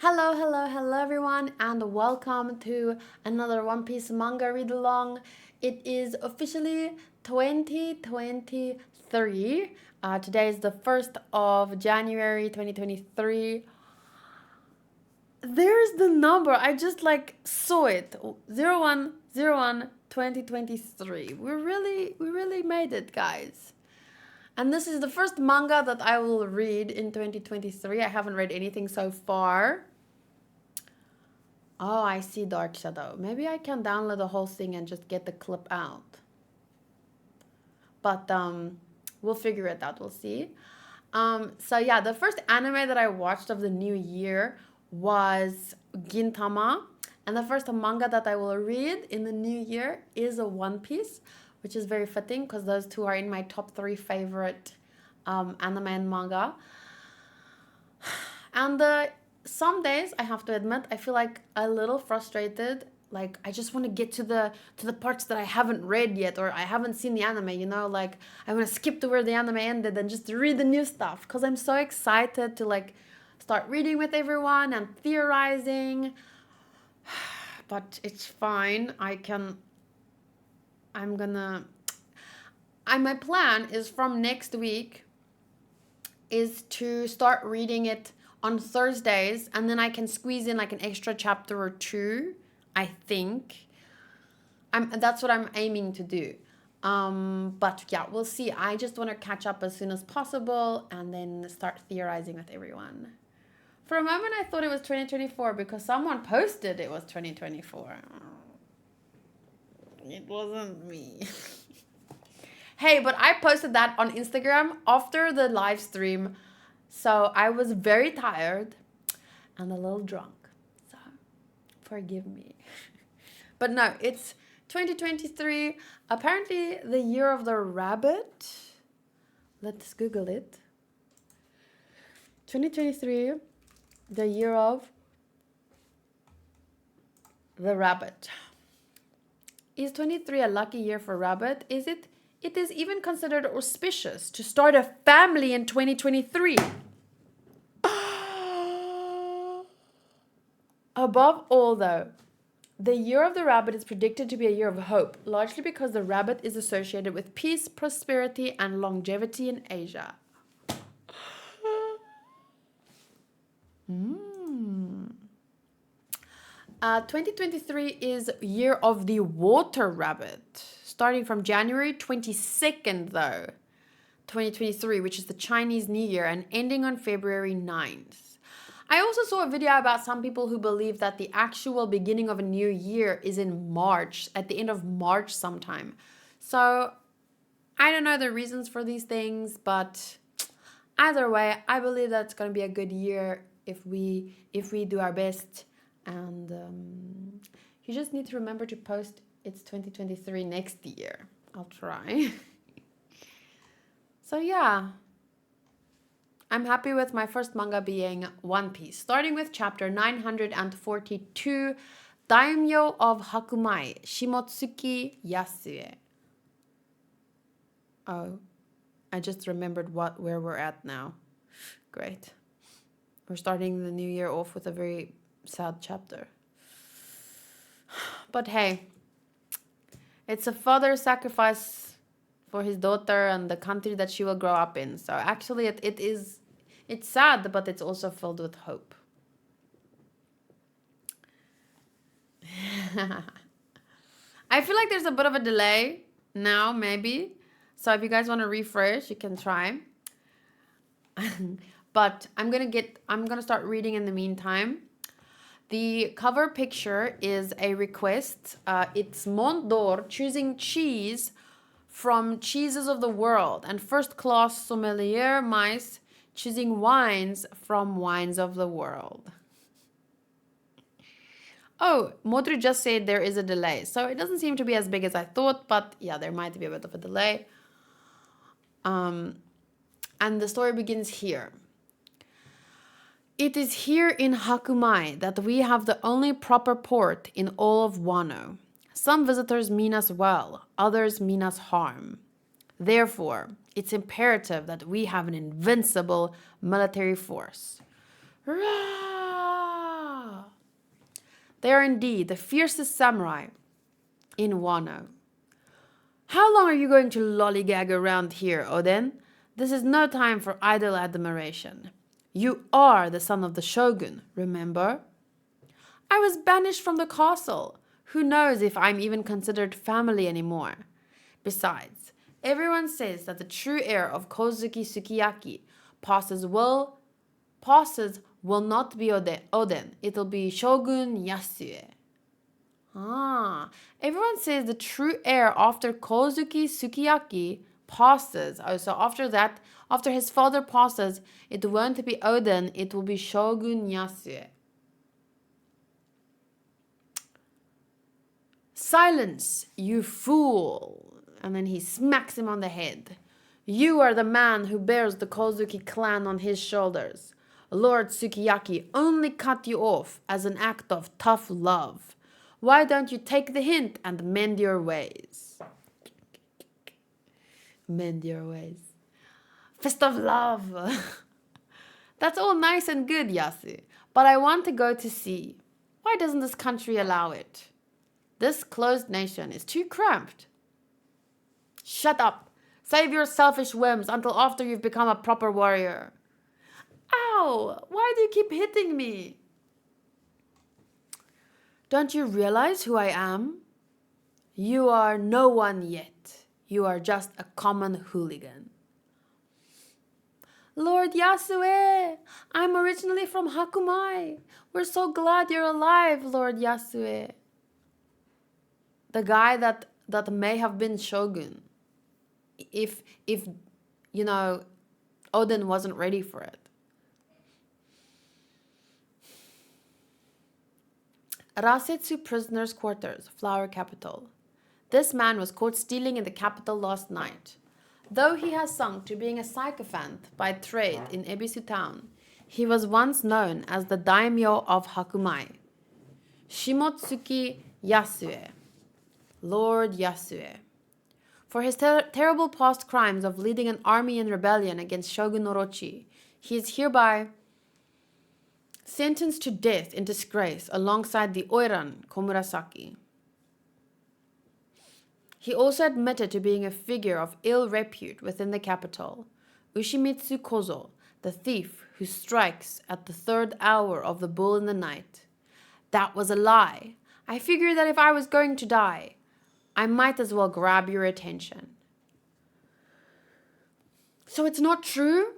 Hello everyone, and welcome to another One Piece manga read along. It is officially 2023. Today is the 1st of January 2023. There's the number. I just saw it. 0101 2023. We really made it, guys. And this is the first manga that I will read in 2023. I haven't read anything so far. Oh, I see Dark Shadow. Maybe I can download the whole thing and just get the clip out. But we'll figure it out. We'll see. So yeah, the first anime that I watched of the new year was Gintama. And the first manga that I will read in the new year is a One Piece, which is very fitting because those two are in my top 3 favorite anime and manga. And some days, I have to admit, I feel like a little frustrated. Like I just want to get to the parts that I haven't read yet, or I haven't seen the anime, like I want to skip to where the anime ended and just read the new stuff because I'm so excited to start reading with everyone and theorizing. But it's fine. My plan is from next week is to start reading it on Thursdays, and then I can squeeze in an extra chapter or two, I think. That's what I'm aiming to do. But yeah, we'll see. I just want to catch up as soon as possible and then start theorizing with everyone. For a moment, I thought it was 2024 because someone posted it was 2024. It wasn't me. Hey, but I posted that on Instagram after the live stream. So I was very tired and a little drunk. So forgive me. But no, it's 2023. Apparently the year of the rabbit. Let's Google it. 2023, the year of the rabbit. Is 23 a lucky year for rabbit? Is it? It is even considered auspicious to start a family in 2023. Above all, though, the year of the rabbit is predicted to be a year of hope, largely because the rabbit is associated with peace, prosperity, and longevity in Asia. 2023 is year of the water rabbit, starting from January 22nd, though, 2023, which is the Chinese New Year, and ending on February 9th. I also saw a video about some people who believe that the actual beginning of a new year is in March, at the end of March sometime. So I don't know the reasons for these things, but either way, I believe that it's going to be a good year if we do our best. And you just need to remember to post it's 2023 next year. I'll try. So yeah, I'm happy with my first manga being One Piece, starting with chapter 942, Daimyo of Hakumai, Shimotsuki Yasue. Oh, I just remembered where we're at now. Great. We're starting the new year off with a very sad chapter. But hey, it's a father sacrifice for his daughter and the country that she will grow up in. So actually it's sad, but it's also filled with hope. I feel like there's a bit of a delay now, maybe. So if you guys want to refresh, you can try. But I'm gonna start reading in the meantime. The cover picture is a request. It's Mondor choosing cheese from cheeses of the world, and first class sommelier mice choosing wines from wines of the world. Oh, Modri just said there is a delay. So it doesn't seem to be as big as I thought, but yeah, there might be a bit of a delay. And the story begins here. It is here in Hakumai that we have the only proper port in all of Wano. Some visitors mean us well, others mean us harm. Therefore, it's imperative that we have an invincible military force. Rah! They are indeed the fiercest samurai in Wano. How long are you going to lollygag around here, Oden? This is no time for idle admiration. You are the son of the shogun, remember? I was banished from the castle. Who knows if I'm even considered family anymore? Besides, everyone says that the true heir of Kozuki Sukiyaki will not be Oden. It'll be Shogun Yasue. Everyone says the true heir after Kozuki Sukiyaki passes. Oh, so after that, after his father passes, it won't be Oden, it will be Shogun Yasue. Silence, you fool! And then he smacks him on the head. You are the man who bears the Kozuki clan on his shoulders. Lord Sukiyaki only cut you off as an act of tough love. Why don't you take the hint and mend your ways? Mend your ways. Fist of love. That's all nice and good, Yasu, but I want to go to sea. Why doesn't this country allow it? This closed nation is too cramped. Shut up. Save your selfish whims until after you've become a proper warrior. Ow! Why do you keep hitting me? Don't you realize who I am? You are no one yet. You are just a common hooligan. Lord Yasue, I'm originally from Hakumai. We're so glad you're alive, Lord Yasue. The guy that may have been shogun. If you know, Oden wasn't ready for it. Rasetsu prisoners' quarters, Flower Capital. This man was caught stealing in the capital last night. Though he has sunk to being a sycophant by trade in Ebisu town, he was once known as the daimyo of Hakumai, Shimotsuki Yasue, Lord Yasue. For his terrible past crimes of leading an army in rebellion against Shogun Orochi, he is hereby sentenced to death in disgrace alongside the Oiran Komurasaki. He also admitted to being a figure of ill repute within the capital, Ushimitsu Kozo, the thief who strikes at the third hour of the bull in the night. That was a lie. I figured that if I was going to die, I might as well grab your attention. So it's not true?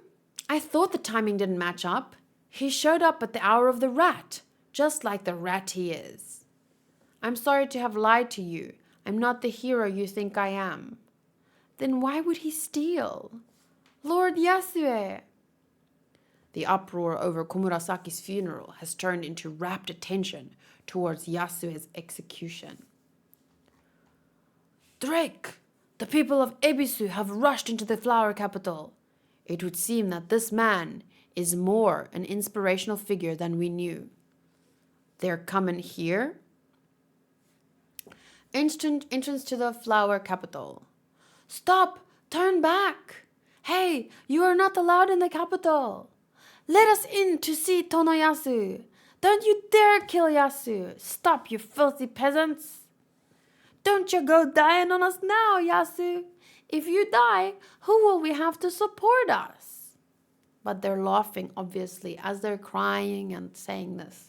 I thought the timing didn't match up. He showed up at the hour of the rat, just like the rat he is. I'm sorry to have lied to you. I'm not the hero you think I am. Then why would he steal? Lord Yasue! The uproar over Komurasaki's funeral has turned into rapt attention towards Yasue's execution. Drake! The people of Ebisu have rushed into the flower capital. It would seem that this man is more an inspirational figure than we knew. They're coming here? Instant entrance to the flower capital. Stop! Turn back! Hey, you are not allowed in the capital. Let us in to see Tonoyasu. Don't you dare kill Yasu. Stop, you filthy peasants. Don't you go dying on us now, Yasu. If you die, who will we have to support us? But they're laughing, obviously, as they're crying and saying this.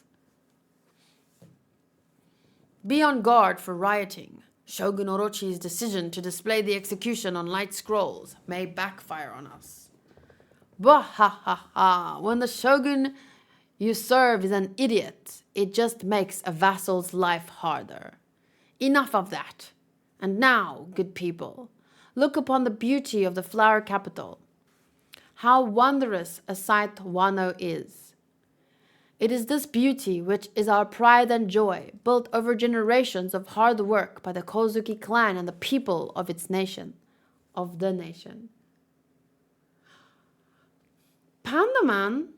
Be on guard for rioting. Shogun Orochi's decision to display the execution on light scrolls may backfire on us. Bah ha ha ha. When the shogun you serve is an idiot, it just makes a vassal's life harder. Enough of that. And now, good people, look upon the beauty of the flower capital. How wondrous a sight Wano is. It is this beauty which is our pride and joy, built over generations of hard work by the Kozuki clan and the people of its nation, of the nation. Panda Man?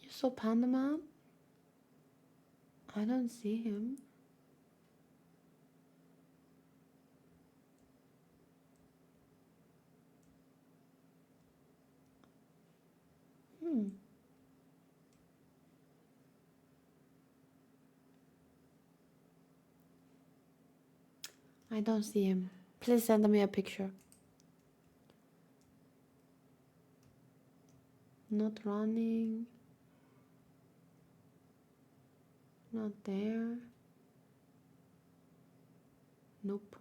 You saw Panda Man? I don't see him. I don't see him. Please send me a picture. Not running. Not there. Nope.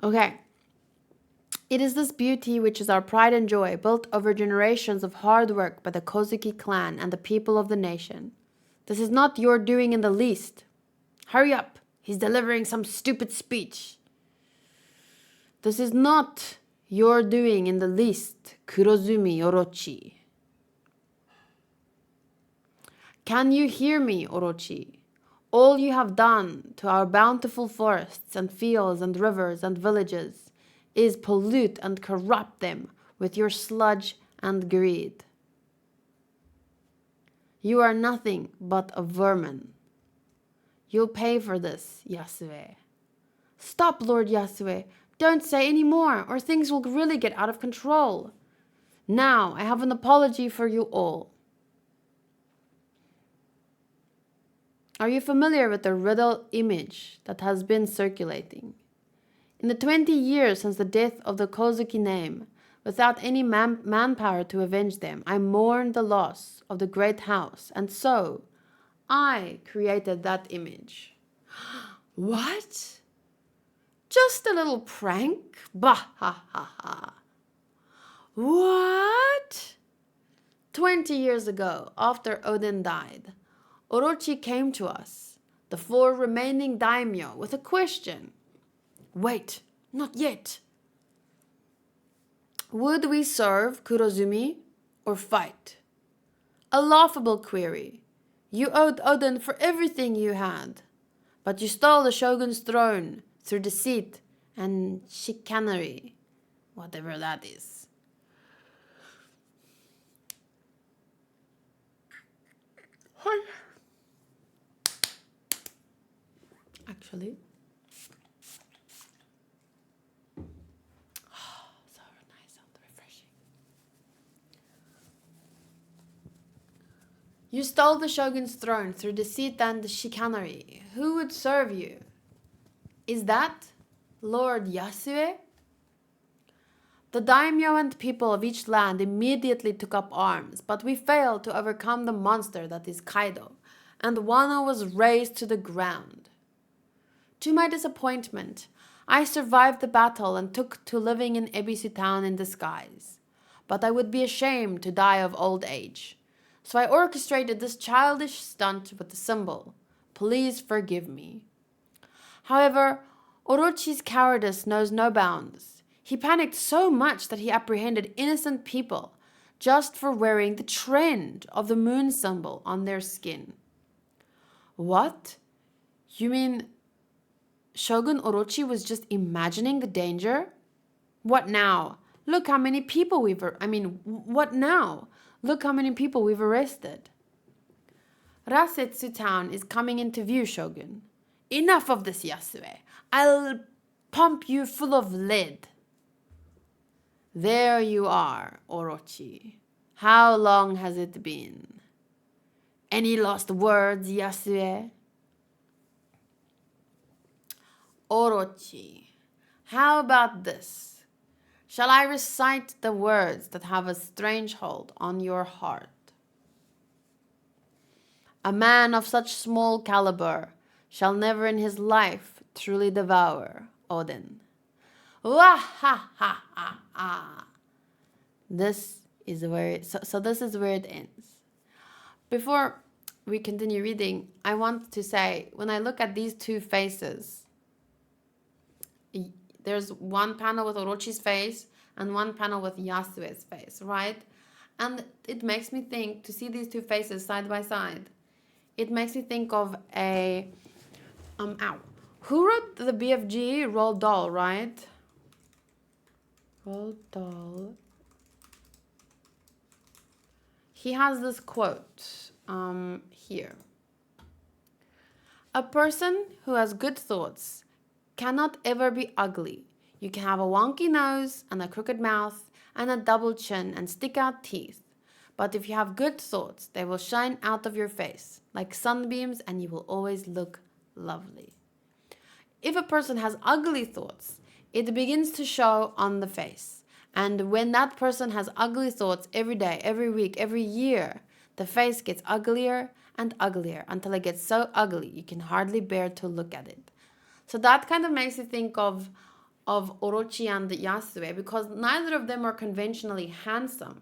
Okay. It is this beauty which is our pride and joy, built over generations of hard work by the Kozuki clan and the people of the nation. This is not your doing in the least. Hurry up. He's delivering some stupid speech. This is not your doing in the least, Kurozumi Orochi. Can you hear me, Orochi? All you have done to our bountiful forests and fields and rivers and villages is pollute and corrupt them with your sludge and greed. You are nothing but a vermin. You'll pay for this, Yasue. Stop, Lord Yasue. Don't say any more, or things will really get out of control. Now, I have an apology for you all. Are you familiar with the riddle image that has been circulating? In the 20 years since the death of the Kozuki name, without any manpower to avenge them, I mourned the loss of the great house, and so I created that image. What? Just a little prank? Bah ha ha ha. What? 20 years ago, after Odin died, Orochi came to us, the 4 remaining daimyo, with a question. Wait, not yet. Would we serve Kurozumi or fight? A laughable query. You owed Odin for everything you had, but you stole the shogun's throne through deceit and chicanery, whatever that is. Actually, so nice and refreshing. You stole the shogun's throne through deceit and chicanery. Who would serve you? Is that Lord Yasue? The daimyo and people of each land immediately took up arms, but we failed to overcome the monster that is Kaido, and Wano was razed to the ground. To my disappointment, I survived the battle and took to living in Ebisu town in disguise. But I would be ashamed to die of old age. So I orchestrated this childish stunt with the symbol. Please forgive me. However, Orochi's cowardice knows no bounds. He panicked so much that he apprehended innocent people just for wearing the trend of the moon symbol on their skin. What? You mean Shogun Orochi was just imagining the danger? What now? Look how many people what now? Look how many people we've arrested. Rasetsu town is coming into view, Shogun. Enough of this, Yasue. I'll pump you full of lead. There you are, Orochi. How long has it been? Any lost words, Yasue? Orochi, how about this? Shall I recite the words that have a strange hold on your heart? A man of such small caliber shall never in his life truly devour Odin. Wah ha ha ha ha. This is where this is where it ends. Before we continue reading, I want to say, when I look at these two faces, there's one panel with Orochi's face and one panel with Yasue's face, right? And it makes me think, to see these two faces side by side, it makes me think of who wrote the BFG? Roald Dahl, right? Roald Dahl. He has this quote here. A person who has good thoughts cannot ever be ugly. You can have a wonky nose and a crooked mouth and a double chin and stick out teeth. But if you have good thoughts, they will shine out of your face like sunbeams and you will always look lovely. If a person has ugly thoughts, it begins to show on the face. And when that person has ugly thoughts every day, every week, every year, the face gets uglier and uglier until it gets so ugly you can hardly bear to look at it. So that kind of makes you think of Orochi and Yasue, because neither of them are conventionally handsome.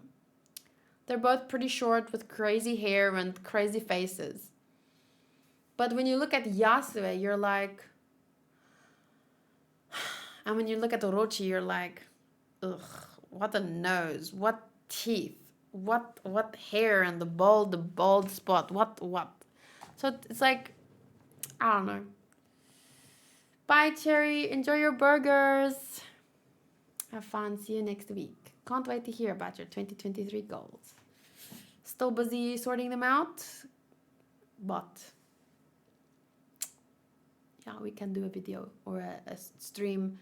They're both pretty short with crazy hair and crazy faces. But when you look at Yasue, you're like... And when you look at Orochi, you're like, ugh, what a nose, what teeth, what hair, and the bald spot, what. So it's like, I don't know. Bye, Cherry. Enjoy your burgers. Have fun. See you next week. Can't wait to hear about your 2023 goals. Still busy sorting them out, but yeah, we can do a video or a stream,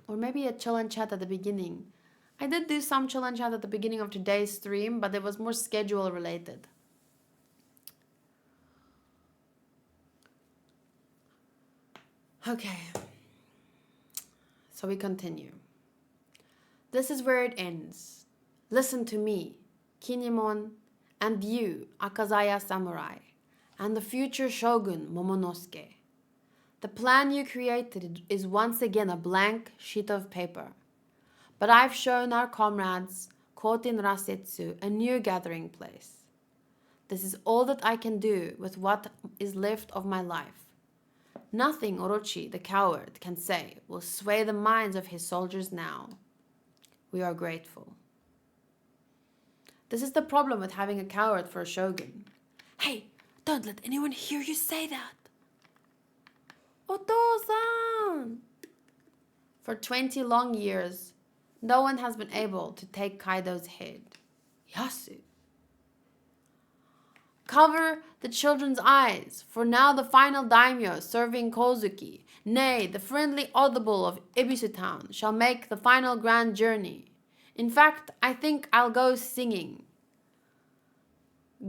or maybe a chill and chat at the beginning. I did do some chill and chat at the beginning of today's stream, but it was more schedule related. Okay, so we continue. This is where it ends. Listen to me, Kinemon, and you, Akazaya Samurai, and the future shogun, Momonosuke. The plan you created is once again a blank sheet of paper. But I've shown our comrades caught in Rasetsu a new gathering place. This is all that I can do with what is left of my life. Nothing Orochi, the coward, can say will sway the minds of his soldiers now. We are grateful. This is the problem with having a coward for a shogun. Hey, don't let anyone hear you say that. Oto-san! For 20 long years, no one has been able to take Kaido's head. Yasu. Cover the children's eyes, for now the final daimyo serving Kozuki, nay, the friendly audible of Ebisu Town, shall make the final grand journey. In fact, I think I'll go singing.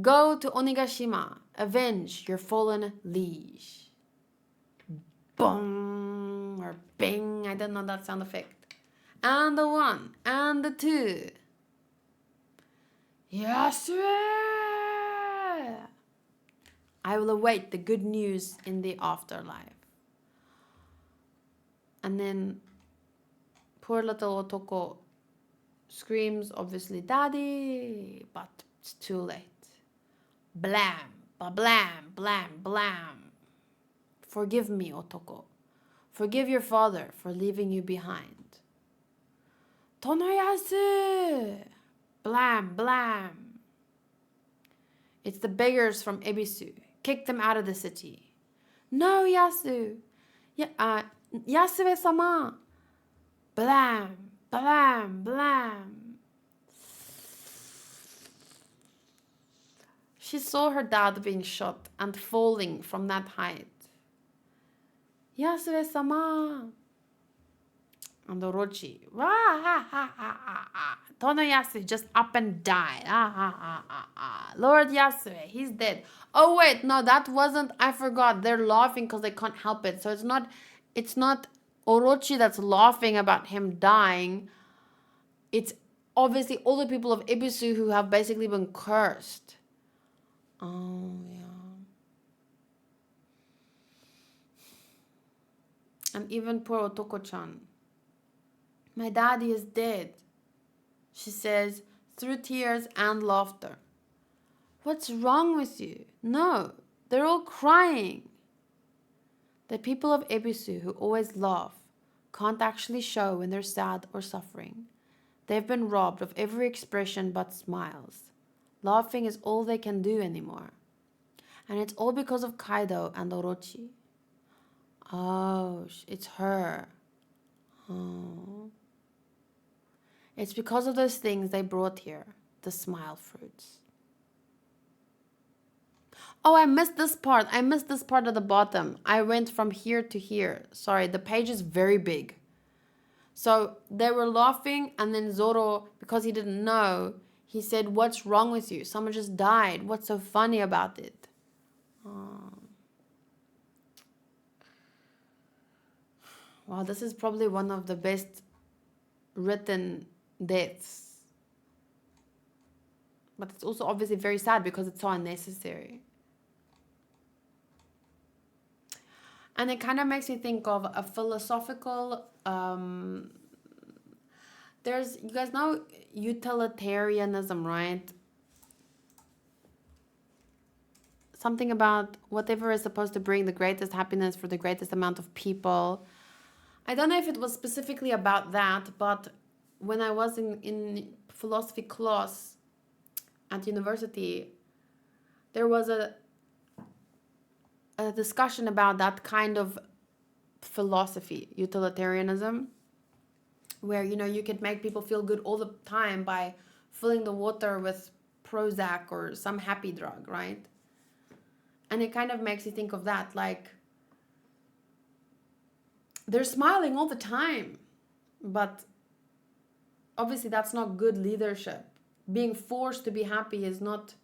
Go to Onigashima, avenge your fallen liege. Bong or bing, I don't know that sound effect. And the one, and the two. Yasue! I will await the good news in the afterlife. And then poor little Otoko screams, obviously, Daddy, but it's too late. Blam, ba-blam, blam, blam. Forgive me, Otoko. Forgive your father for leaving you behind. Tonoyasu! Blam, blam. It's the beggars from Ebisu. Kick them out of the city. No, Yasu. Yasue-sama. Blam, blam, blam. She saw her dad being shot and falling from that height. Yasue-sama. And Orochi, Tonoyasu just up and died. Lord Yasue, he's dead. Oh wait, no, that wasn't. I forgot. They're laughing because they can't help it. So it's not Orochi that's laughing about him dying. It's obviously all the people of Ebisu who have basically been cursed. Oh yeah. And even poor Otoko-chan. My daddy is dead, she says through tears and laughter. What's wrong with you? No, they're all crying. The people of Ebisu who always laugh can't actually show when they're sad or suffering. They've been robbed of every expression but smiles. Laughing is all they can do anymore. And it's all because of Kaido and Orochi. Oh, it's her. Oh. It's because of those things they brought here, the smile fruits. Oh, I missed this part. I missed this part at the bottom. I went from here to here. Sorry, the page is very big. So they were laughing, and then Zoro, because he didn't know, he said, what's wrong with you? Someone just died. What's so funny about it? Oh. Wow, this is probably one of the best written deaths. But it's also obviously very sad because it's so unnecessary. And it kind of makes me think of a philosophical, you guys know utilitarianism, right? Something about whatever is supposed to bring the greatest happiness for the greatest amount of people. I don't know if it was specifically about that, but when I was in philosophy class at university, there was a discussion about that kind of philosophy, utilitarianism, where you could make people feel good all the time by filling the water with Prozac or some happy drug, right? And it kind of makes you think of that, like they're smiling all the time, but obviously that's not good leadership. Being forced to be happy is not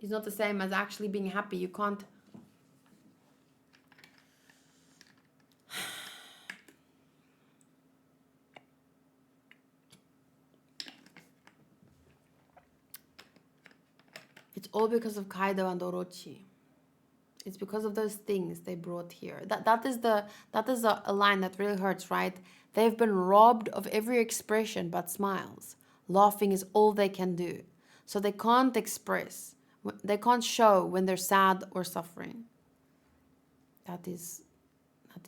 the same as actually being happy. You can't. It's all because of Kaido and Orochi. It's because of those things they brought here. That is a line that really hurts, right? They've been robbed of every expression but smiles. Laughing is all they can do. So they can't express. They can't show when they're sad or suffering. That is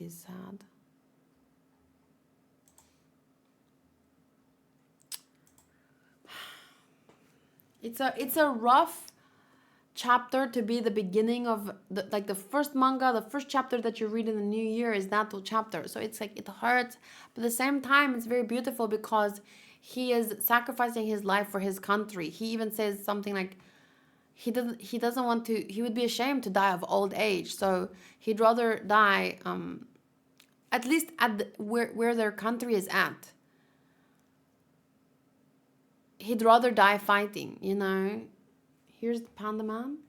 sad. It's a rough chapter to be the beginning of the first manga. The first chapter that you read in the new year is that chapter, so it's like it hurts, but at the same time it's very beautiful because he is sacrificing his life for his country. He even says something like he doesn't want to, he would be ashamed to die of old age, so he'd rather die at least at where their country is at. He'd rather die fighting, Here's the Panda Man.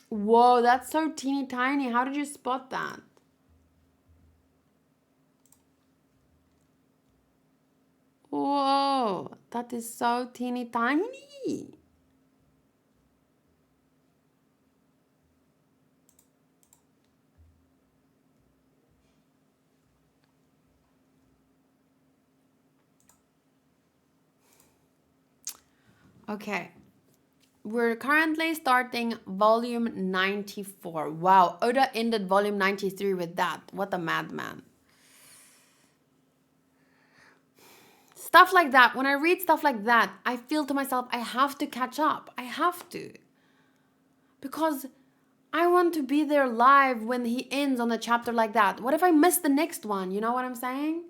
Whoa, that's so teeny tiny. How did you spot that? Whoa, that is so teeny tiny. Okay. We're currently starting volume 94. Wow, Oda ended volume 93 with that. What a madman. Stuff like that, when I read stuff like that, I feel to myself, I have to catch up. I have to. Because I want to be there live when he ends on a chapter like that. What if I miss the next one? You know what I'm saying?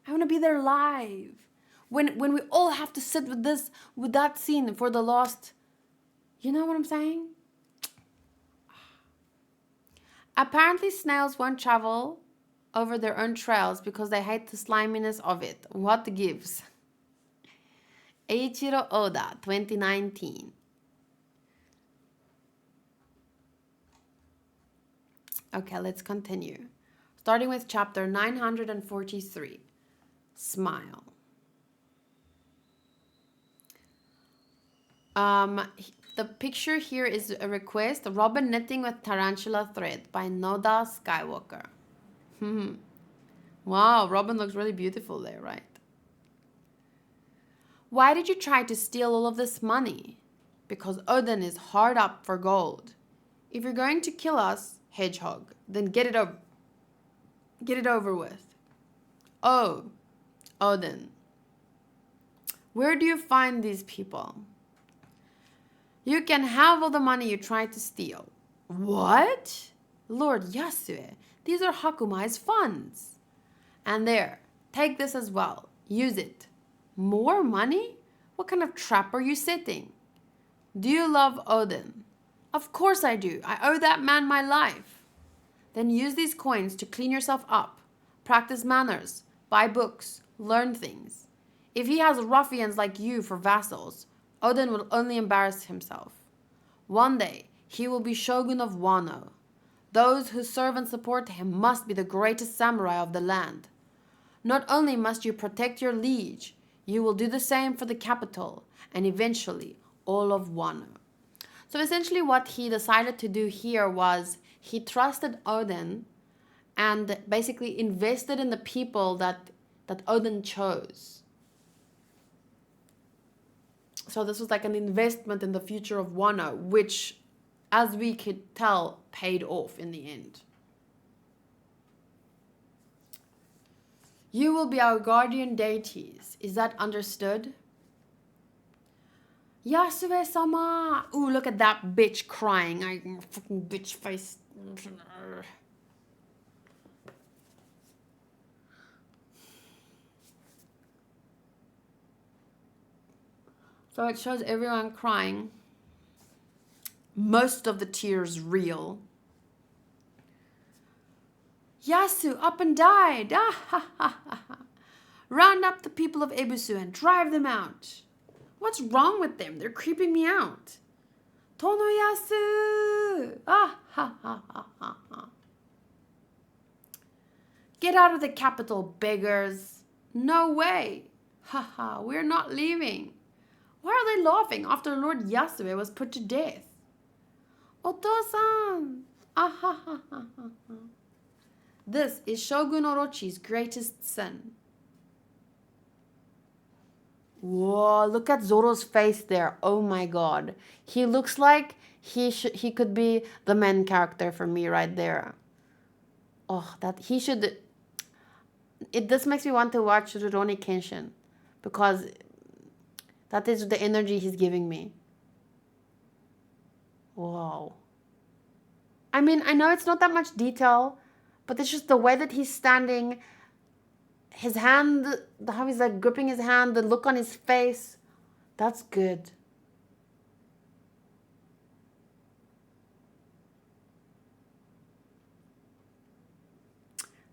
I want to be there live. When we all have to sit with that scene for the last, you know what I'm saying? Apparently snails won't travel over their own trails because they hate the sliminess of it. What gives? Eiichiro Oda, 2019. Okay, let's continue. Starting with chapter 943. Smile. The picture here is a request. Robin knitting with tarantula thread by Noda Skywalker. Wow, Robin looks really beautiful there, right? Why did you try to steal all of this money? Because Odin is hard up for gold. If you're going to kill us, Hedgehog, then get it over with. Oh, Odin. Where do you find these people? You can have all the money you tried to steal. What? Lord Yasue, these are Hakumai's funds. And there, take this as well. Use it. More money? What kind of trap are you setting? Do you love Odin? Of course I do. I owe that man my life. Then use these coins to clean yourself up, practice manners, buy books, learn things. If he has ruffians like you for vassals, Odin will only embarrass himself. One day, he will be shogun of Wano. Those who serve and support him must be the greatest samurai of the land. Not only must you protect your liege, you will do the same for the capital and eventually all of Wano. So essentially what he decided to do here was he trusted Odin and basically invested in the people that Odin chose. So this was like an investment in the future of Wano, which, as we could tell, paid off in the end. You will be our guardian deities. Is that understood? Yasue-sama! Ooh, look at that bitch crying. I fucking bitch face. So it shows everyone crying. Most of the tears real. Yasu up and died. Ah, ha, ha, ha, ha. Round up the people of Ebisu and drive them out. What's wrong with them? They're creeping me out. Tonoyasu! Ah, ha, ha, ha, ha, ha. Get out of the capital, beggars. No way. Ha ha, we're not leaving. Why are they laughing after Lord Yasue was put to death? Oto-san! Ah ha ha ha ha ha. This is Shogun Orochi's greatest sin. Whoa, look at Zoro's face there. Oh my god. He looks like he could be the main character for me right there. Oh, that he should... This makes me want to watch Rurouni Kenshin because that is the energy he's giving me. Whoa. I mean, I know it's not that much detail, but it's just the way that he's standing, his hand, how he's like gripping his hand, the look on his face. That's good.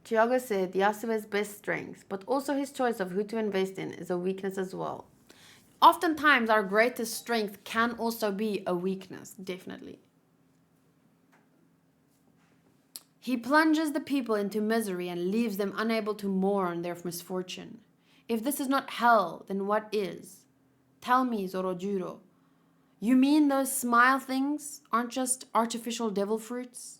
Tiago said Yasue's best strength, but also his choice of who to invest in is a weakness as well. Oftentimes, our greatest strength can also be a weakness, definitely. He plunges the people into misery and leaves them unable to mourn their misfortune. If this is not hell, then what is? Tell me, Zorojuro. You mean those smile things aren't just artificial devil fruits?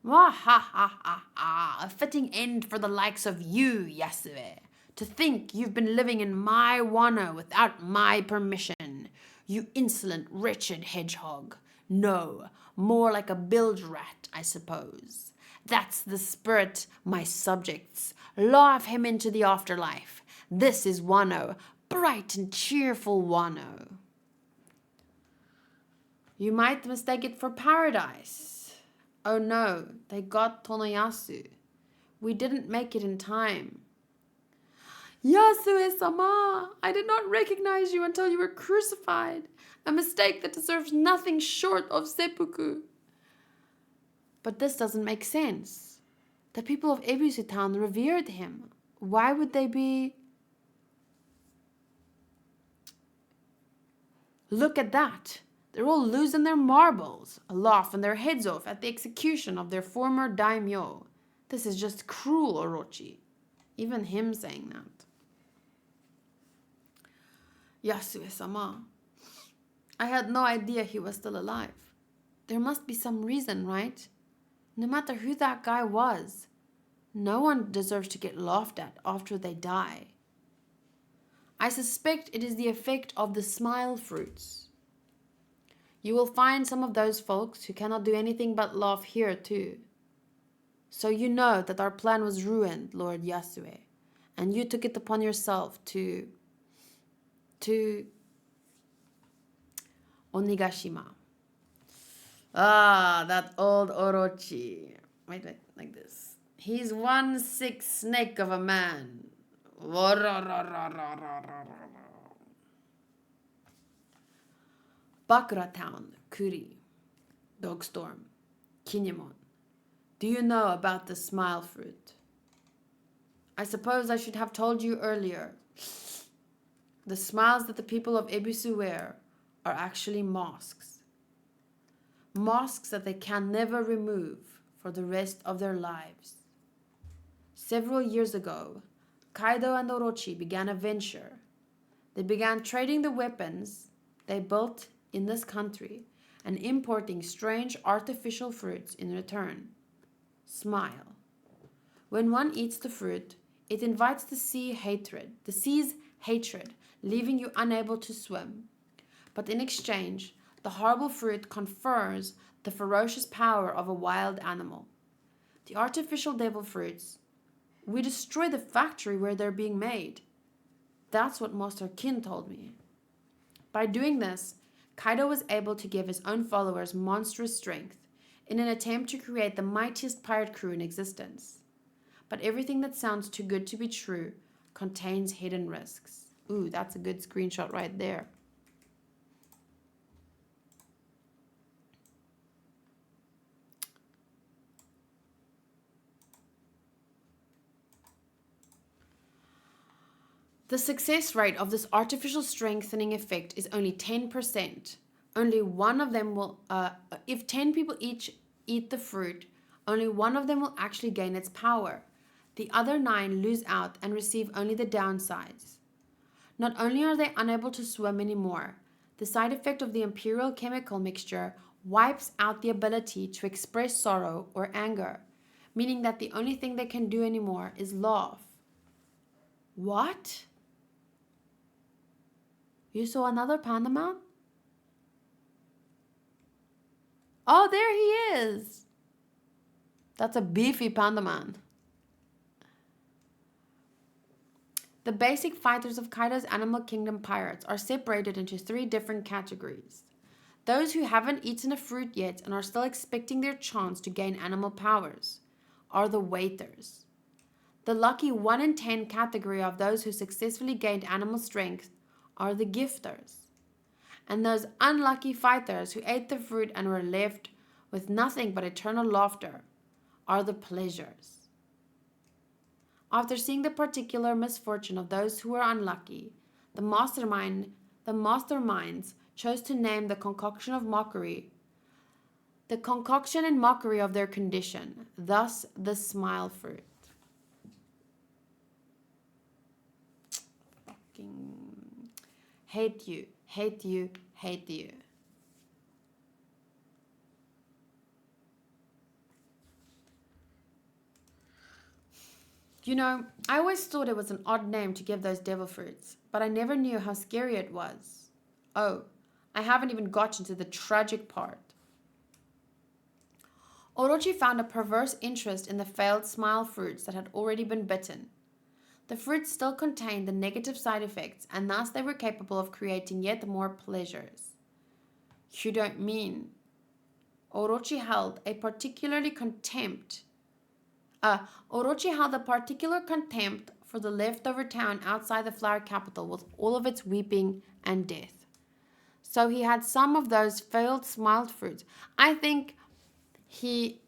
Wah ha ha ha ha, a fitting end for the likes of you, Yasue. To think you've been living in my Wano without my permission. You insolent, wretched hedgehog. No, more like a bilge rat, I suppose. That's the spirit, my subjects. Laugh him into the afterlife. This is Wano, bright and cheerful Wano. You might mistake it for paradise. Oh no, they got Tonoyasu. We didn't make it in time. Yasue-sama, I did not recognize you until you were crucified. A mistake that deserves nothing short of seppuku. But this doesn't make sense. The people of Ebisu Town revered him. Why would they be... Look at that. They're all losing their marbles, laughing their heads off at the execution of their former daimyo. This is just cruel, Orochi. Even him saying that. Yasue-sama. I had no idea he was still alive. There must be some reason, right? No matter who that guy was, no one deserves to get laughed at after they die. I suspect it is the effect of the smile fruits. You will find some of those folks who cannot do anything but laugh here too. So you know that our plan was ruined, Lord Yasue, and you took it upon yourself to Onigashima. Ah, that old Orochi. Wait, like this. He's one sick snake of a man. Bakura Town, Kuri, Dogstorm, Kinemon. Do you know about the smile fruit? I suppose I should have told you earlier. The smiles that the people of Ebisu wear are actually masks. Masks that they can never remove for the rest of their lives. Several years ago, Kaido and Orochi began a venture. They began trading the weapons they built in this country and importing strange artificial fruits in return. Smile. When one eats the fruit, it invites the sea's hatred, leaving you unable to swim. But in exchange, the horrible fruit confers the ferocious power of a wild animal. The artificial devil fruits, we destroy the factory where they're being made. That's what Master Kin told me. By doing this, Kaido was able to give his own followers monstrous strength in an attempt to create the mightiest pirate crew in existence. But everything that sounds too good to be true contains hidden risks. Ooh, that's a good screenshot right there. The success rate of this artificial strengthening effect is only 10%. Only one of them will, if 10 people each eat the fruit, only one of them will actually gain its power. The other 9 lose out and receive only the downsides. Not only are they unable to swim anymore, the side effect of the imperial chemical mixture wipes out the ability to express sorrow or anger, meaning that the only thing they can do anymore is laugh. What? You saw another panda man? Oh, there he is. That's a beefy panda man. The basic fighters of Kaido's Animal Kingdom pirates are separated into 3 different categories. Those who haven't eaten a fruit yet and are still expecting their chance to gain animal powers are the waiters. The lucky 1 in 10 category of those who successfully gained animal strength are the gifters. And those unlucky fighters who ate the fruit and were left with nothing but eternal laughter are the pleasures. After seeing the particular misfortune of those who were unlucky, the masterminds chose to name the concoction and mockery of their condition, thus the smile fruit. Fucking hate you, hate you, hate you. You know, I always thought it was an odd name to give those devil fruits, but I never knew how scary it was. Oh, I haven't even gotten to the tragic part. Orochi found a perverse interest in the failed smile fruits that had already been bitten. The fruits still contained the negative side effects, and thus they were capable of creating yet more pleasures. You don't mean? Orochi held a particular contempt for the leftover town outside the flower capital with all of its weeping and death. So he had some of those failed smiled fruits. I think he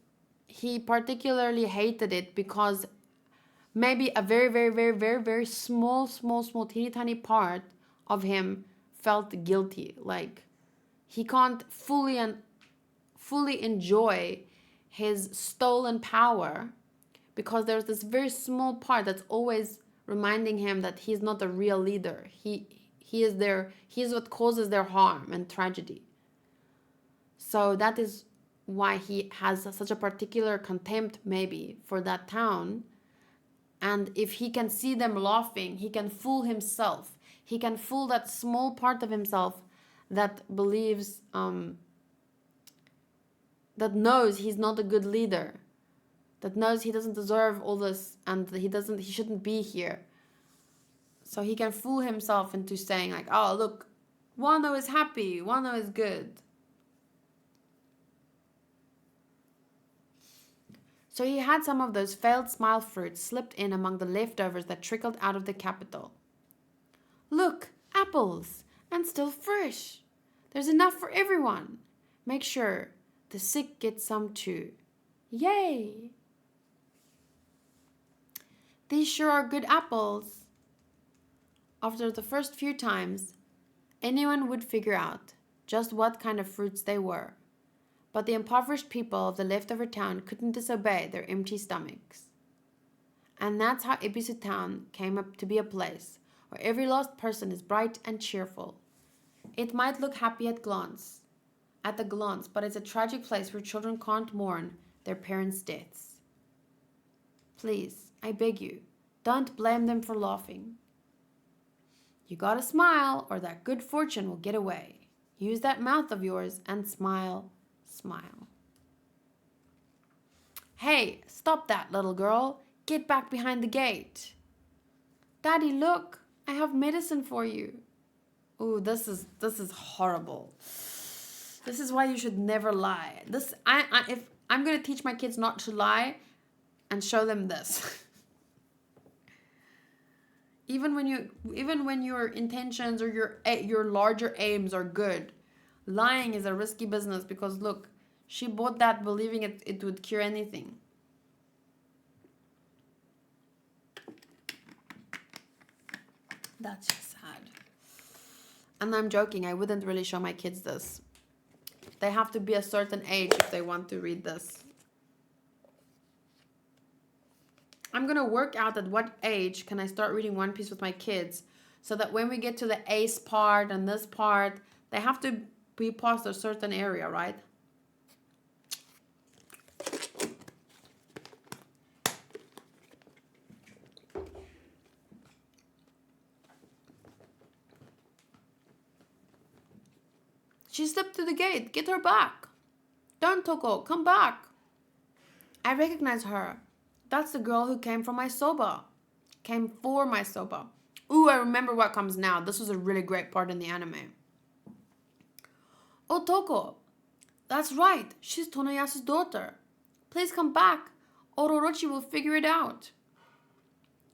particularly hated it because maybe a very, very, very, very, very small, teeny tiny part of him felt guilty. Like he can't fully enjoy his stolen power because there's this very small part that's always reminding him that he's not a real leader. He is what causes their harm and tragedy. So that is why he has such a particular contempt maybe for that town. And if he can see them laughing, he can fool himself. He can fool that small part of himself that believes, that knows he's not a good leader, that knows he doesn't deserve all this and he shouldn't be here. So he can fool himself into saying like, oh, look, Wano is happy, Wano is good. So he had some of those failed smile fruits slipped in among the leftovers that trickled out of the capital. Look, apples, and still fresh. There's enough for everyone. Make sure the sick get some too. Yay! These sure are good apples. After the first few times, anyone would figure out just what kind of fruits they were. But the impoverished people of the leftover town couldn't disobey their empty stomachs. And that's how Ebisu town came up to be a place where every lost person is bright and cheerful. It might look happy at the glance, but it's a tragic place where children can't mourn their parents' deaths. Please, I beg you, don't blame them for laughing. You gotta smile, or that good fortune will get away. Use that mouth of yours and smile, smile. Hey, stop that, little girl. Get back behind the gate. Daddy, look, I have medicine for you. Ooh, this is horrible. This is why you should never lie. If I'm gonna teach my kids not to lie, and show them this. Even when your intentions or your larger aims are good, lying is a risky business because look, she bought that believing it would cure anything. That's just sad. And I'm joking, I wouldn't really show my kids this. They have to be a certain age if they want to read this. I'm going to work out at what age can I start reading One Piece with my kids so that when we get to the ace part and this part, they have to be past a certain area, right? She slipped through the gate. Get her back. Don't, Toko. Come back. I recognize her. That's the girl who came from my soba. Came for my soba. Ooh, I remember what comes now. This was a really great part in the anime. Oh, Toko. That's right. She's Tonoyasu's daughter. Please come back. Ororochi will figure it out.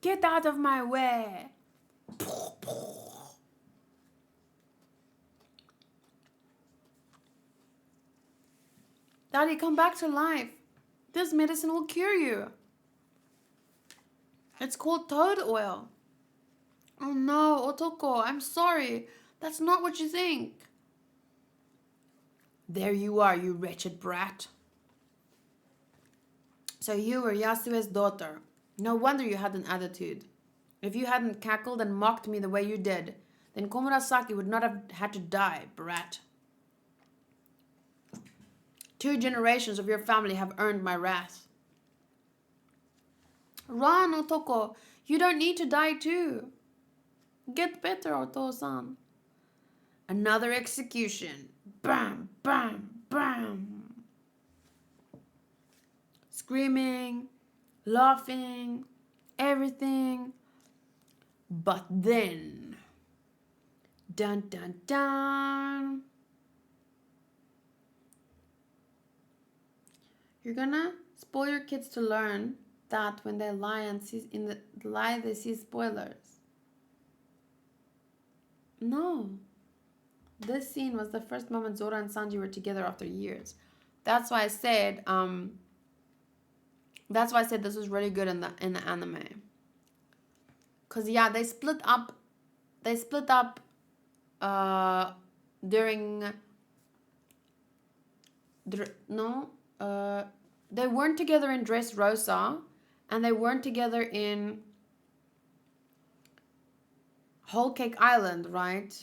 Get out of my way. Daddy, come back to life. This medicine will cure you. It's called toad oil. Oh no, Otoko, I'm sorry. That's not what you think. There you are, you wretched brat. So you were Yasue's daughter. No wonder you had an attitude. If you hadn't cackled and mocked me the way you did, then Komurasaki would not have had to die, brat. 2 generations of your family have earned my wrath. Run, Otoko. You don't need to die too. Get better, Oto-san. Another execution. Bam, bam, bam. Screaming, laughing, everything. But then, dun dun dun. You're gonna spoil your kids to learn that when they lie and see in the lie they see spoilers. No. This scene was the first moment Zoro and Sanji were together after years. That's why I said this was really good in the anime. Cause yeah, they split up during they weren't together in Dressrosa, and they weren't together in Whole Cake Island, right?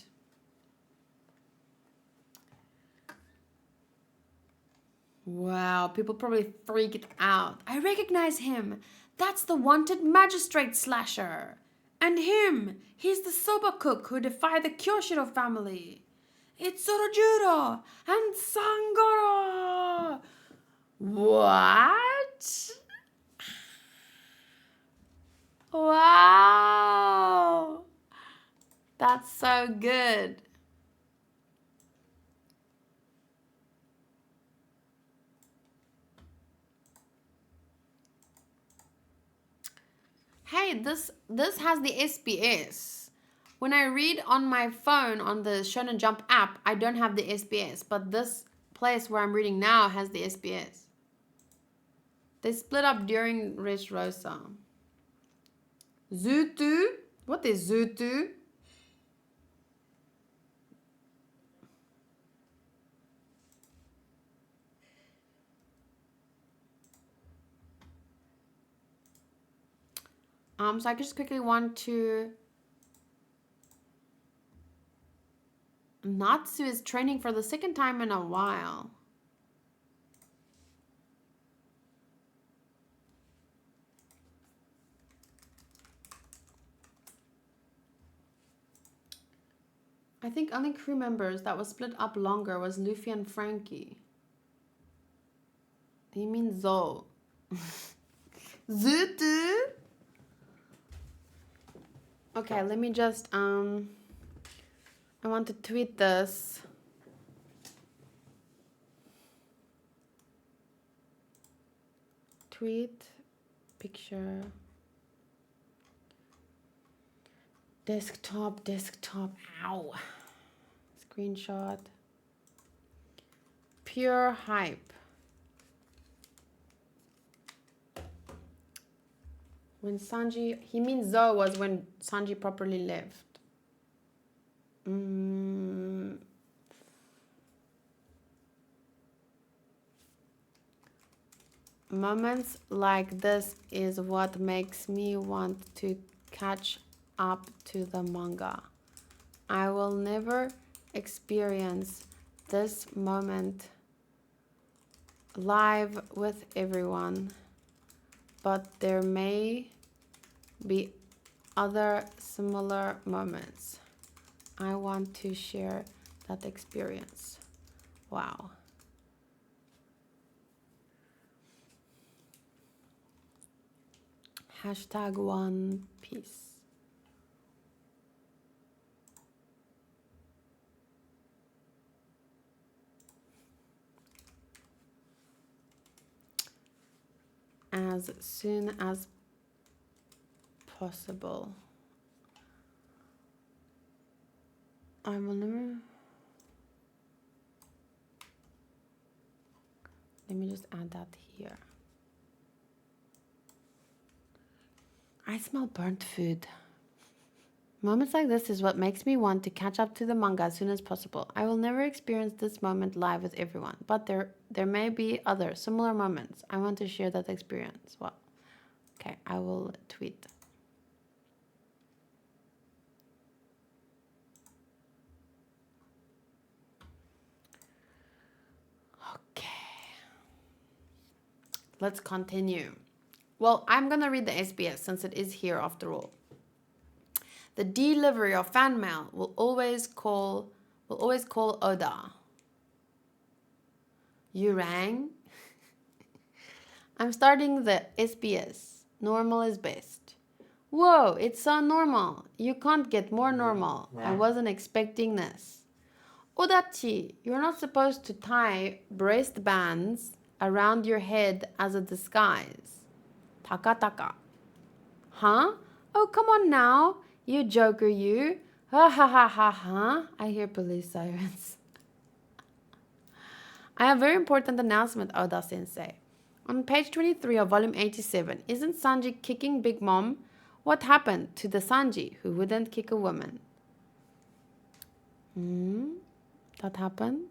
Wow, people probably freaked out. I recognize him. That's the wanted magistrate slasher. And him, he's the soba cook who defied the Kyoshiro family. It's Sorojuro and Sangoro. What? Wow. That's so good. Hey, this has the SBS. When I read on my phone on the Shonen Jump app, I don't have the SBS, but this place where I'm reading now has the SBS. They split up during Dressrosa. Zutu? What is Zutu? So I just quickly want to... Natsu is training for the second time in a while. I think only crew members that was split up longer was Luffy and Frankie. You mean Zo? Zutu? Okay, let me just I want to tweet this. Tweet picture. Desktop. Ow. Screenshot. Pure hype. When Sanji, he means Zo was when Sanji properly left. Moments like this is what makes me want to catch up to the manga. I will never experience this moment live with everyone, but there may be other similar moments. I want to share that experience. Wow. Hashtag One Piece. As soon as possible. I will never... Let me just add that here. I smell burnt food. Moments like this is what makes me want to catch up to the manga as soon as possible. I will never experience this moment live with everyone, but there may be other similar moments. I want to share that experience. Well, okay, I will tweet. Okay. Let's continue. Well, I'm gonna read the SBS since it is here after all. The delivery of fan mail will always call Oda. You rang? I'm starting the SBS. Normal is best. Whoa, it's so normal. You can't get more normal. I wasn't expecting this. Odachi, you're not supposed to tie breast bands around your head as a disguise. Taka. Huh? Oh, come on now. You joker, you. Ha ha ha ha ha. I hear police sirens. I have a very important announcement, Oda Sensei. On page 23 of volume 87, isn't Sanji kicking Big Mom? What happened to the Sanji who wouldn't kick a woman? That happened?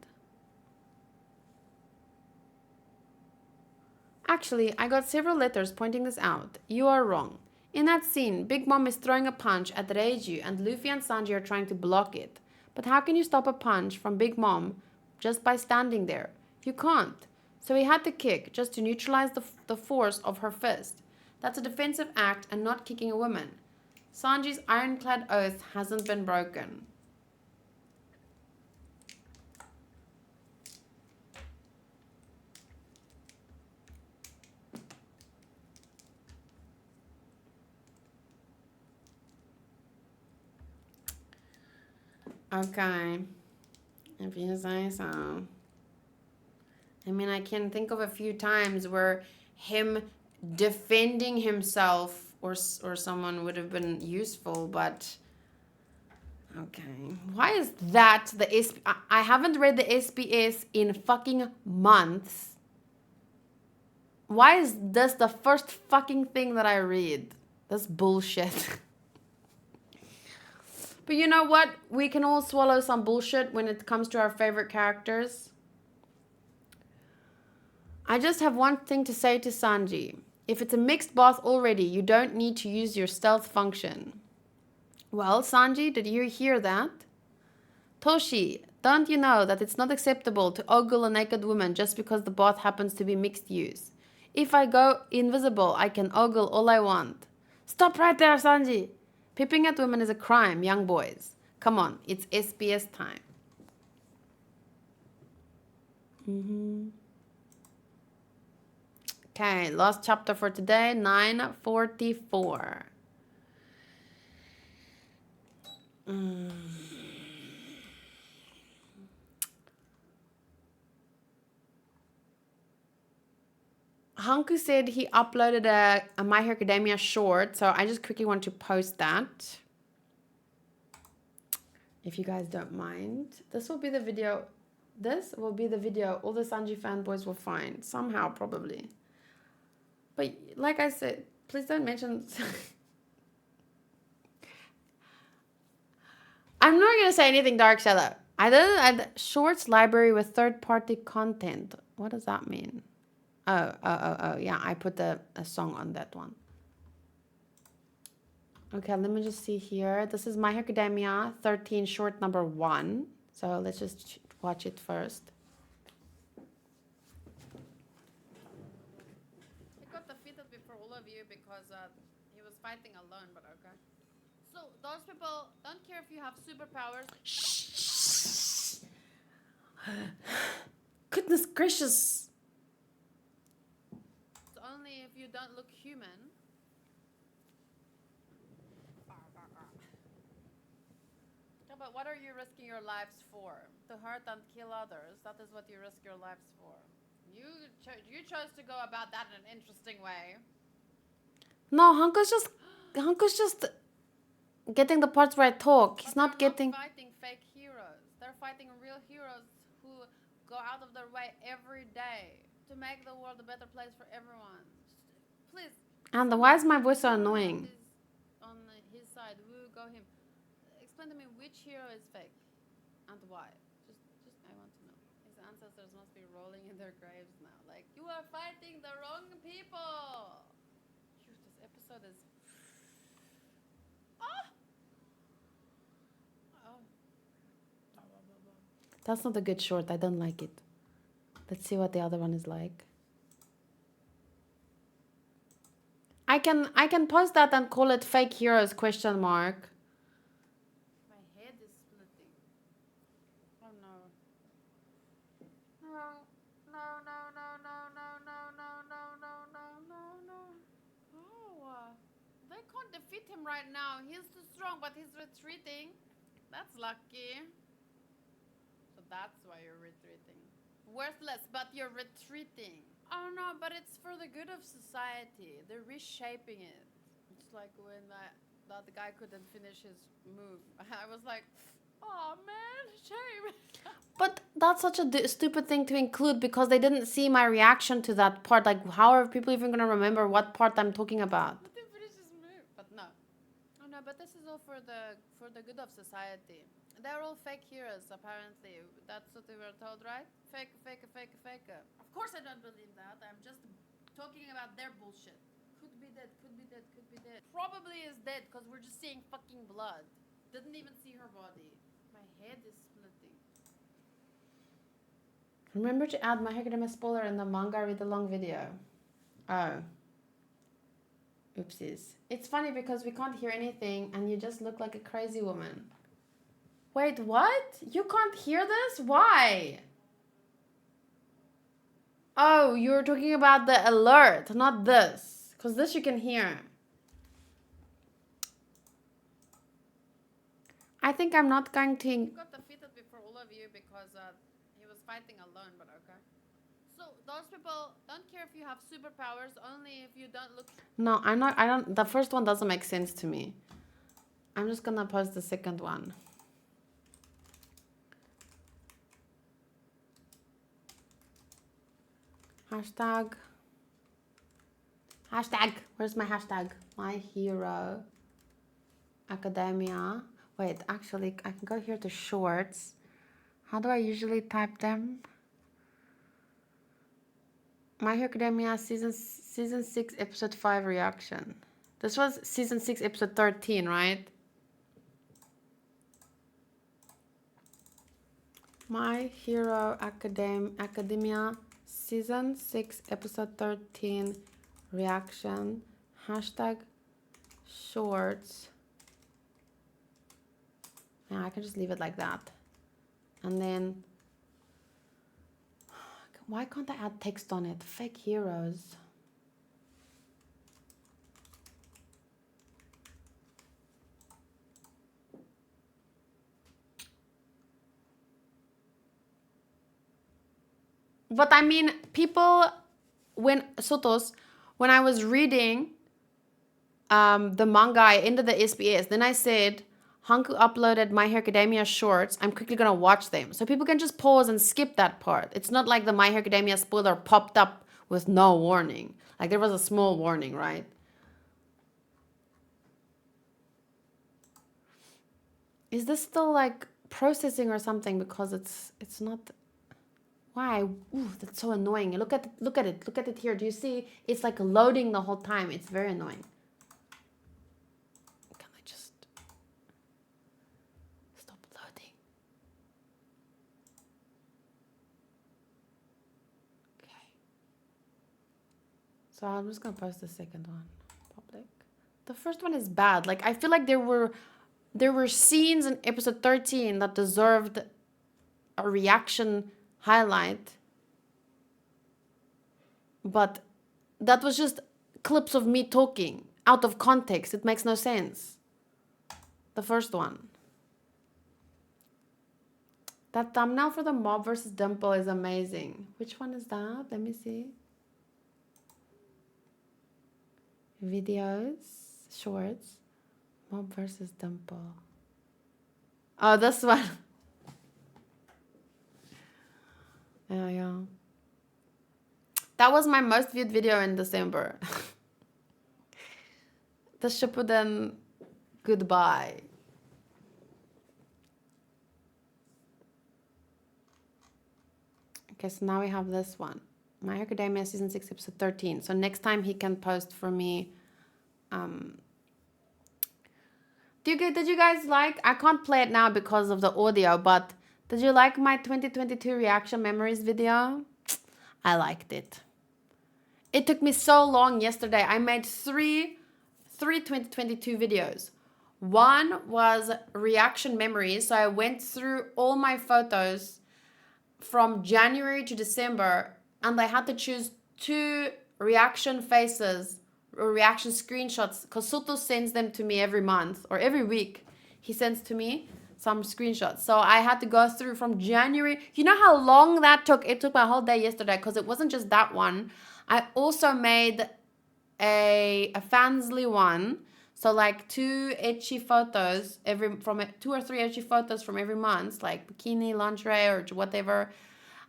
Actually, I got several letters pointing this out. You are wrong. In that scene, Big Mom is throwing a punch at Reiju and Luffy and Sanji are trying to block it. But how can you stop a punch from Big Mom just by standing there? You can't. So he had to kick just to neutralize the force of her fist. That's a defensive act and not kicking a woman. Sanji's ironclad oath hasn't been broken. Okay, if you say so. I mean, I can think of a few times where him defending himself or someone would have been useful, but okay. Why is that the I haven't read the SBS in fucking months. Why is this the first fucking thing that I read? That's bullshit. But you know what? We can all swallow some bullshit when it comes to our favorite characters. I just have one thing to say to Sanji. If it's a mixed bath already, you don't need to use your stealth function. Well, Sanji, did you hear that? Toshi, don't you know that it's not acceptable to ogle a naked woman just because the bath happens to be mixed use? If I go invisible, I can ogle all I want. Stop right there, Sanji! Peeping at women is a crime, young boys. Come on, it's SBS time. Okay, last chapter for today, 9:44. Hanku said he uploaded a My Hero Academia short, so I just quickly want to post that. If you guys don't mind. This will be the video. This will be the video all the Sanji fanboys will find. Somehow, probably. But like I said, please don't mention... I'm not going to say anything Dark Shadow. I did shorts library with third-party content. What does that mean? Oh. Yeah, I put a song on that one. Okay, let me just see here. This is My Hero Academia 13 short number 1. So let's just watch it first. He got defeated before all of you because he was fighting alone, but okay. So those people don't care if you have superpowers. Shh. Goodness gracious. It's only if you don't look human. Yeah, but what are you risking your lives for? To hurt and kill others. That is what you risk your lives for. You chose to go about that in an interesting way. No, Hanko's just getting the parts where I talk. He's not getting... They're not fighting fake heroes. They're fighting real heroes who go out of their way every day to make the world a better place for everyone. Please. And why is my voice so annoying? On his side, woo, go him. Explain to me which hero is fake and why. Just I want to know. His ancestors must be rolling in their graves now. Like, you are fighting the wrong people. Dude, this episode is... That's not a good short. I don't like it. Let's see what the other one is like. I can post that and call it fake heroes question mark. My head is splitting. Oh no. No. Oh, they can't defeat him right now. He's too strong, but he's retreating. That's lucky. So that's why you're retreating. Worthless, but you're retreating. Oh no, but it's for the good of society. They're reshaping it. It's like when that guy couldn't finish his move. I was like, oh man, shame. But that's such a stupid thing to include because they didn't see my reaction to that part. Like, how are people even gonna remember what part I'm talking about? He didn't finish his move. But no. Oh no, but this is all for the good of society. They're all fake heroes, apparently. That's what we were told, right? Fake. Of course I don't believe that. I'm just talking about their bullshit. Could be dead. Probably is dead because we're just seeing fucking blood. Didn't even see her body. My head is splitting. Remember to add My Hero Academia spoiler in the manga read along video. Oh. Oopsies. It's funny because we can't hear anything and you just look like a crazy woman. Wait, what? You can't hear this? Why? Oh, you're talking about the alert, not this. Because this you can hear. I think I'm not going to... He got defeated before all of you because he was fighting alone, but okay. So, those people don't care if you have superpowers, only if you don't look... No, I'm not... I don't... The first one doesn't make sense to me. I'm just gonna post the second one. Hashtag. Where's my hashtag? My Hero Academia. Wait, actually, I can go here to shorts. How do I usually type them? My Hero Academia season 6 episode 5 reaction. This was season 6 episode 13, right? My Hero Academia season 6 episode 13 reaction. Hashtag shorts. Yeah, I can just leave it like that. And then, why can't I add text on it? Fake heroes. But I mean, people, when I was reading the manga, I ended the SBS. Then I said, Hanku uploaded My Hero Academia shorts. I'm quickly going to watch them. So people can just pause and skip that part. It's not like the My Hero Academia spoiler popped up with no warning. Like there was a small warning, right? Is this still like processing or something? Because it's not. Why? Ooh, that's so annoying. Look at it here. Do you see? It's like loading the whole time. It's very annoying. Can I just stop loading? Okay. So I'm just gonna post the second one. Public. The first one is bad. Like I feel like there were scenes in episode 13 that deserved a reaction highlight. But that was just clips of me talking out of context. It makes no sense. The first one. That thumbnail for the Mob versus Dimple is amazing. Which one is that? Let me see. Videos, shorts, Mob versus Dimple. Oh, this one. Yeah. That was my most viewed video in December. The Shippuden goodbye. Okay, so now we have this one. My Hero Academia season 6 episode 13. So next time he can post for me. Did you guys like? I can't play it now because of the audio, but did you like my 2022 reaction memories video? I liked it. It took me so long yesterday. I made three 2022 videos. One was reaction memories. So I went through all my photos from January to December, and I had to choose 2 reaction faces or reaction screenshots because Soto sends them to me every month or every week. He sends to me some screenshots. So I had to go through from January. You know how long that took? It took my whole day yesterday because it wasn't just that one. I also made a Fansly one. So like 2 ecchi photos from 2 or 3 ecchi photos from every month, like bikini, lingerie, or whatever.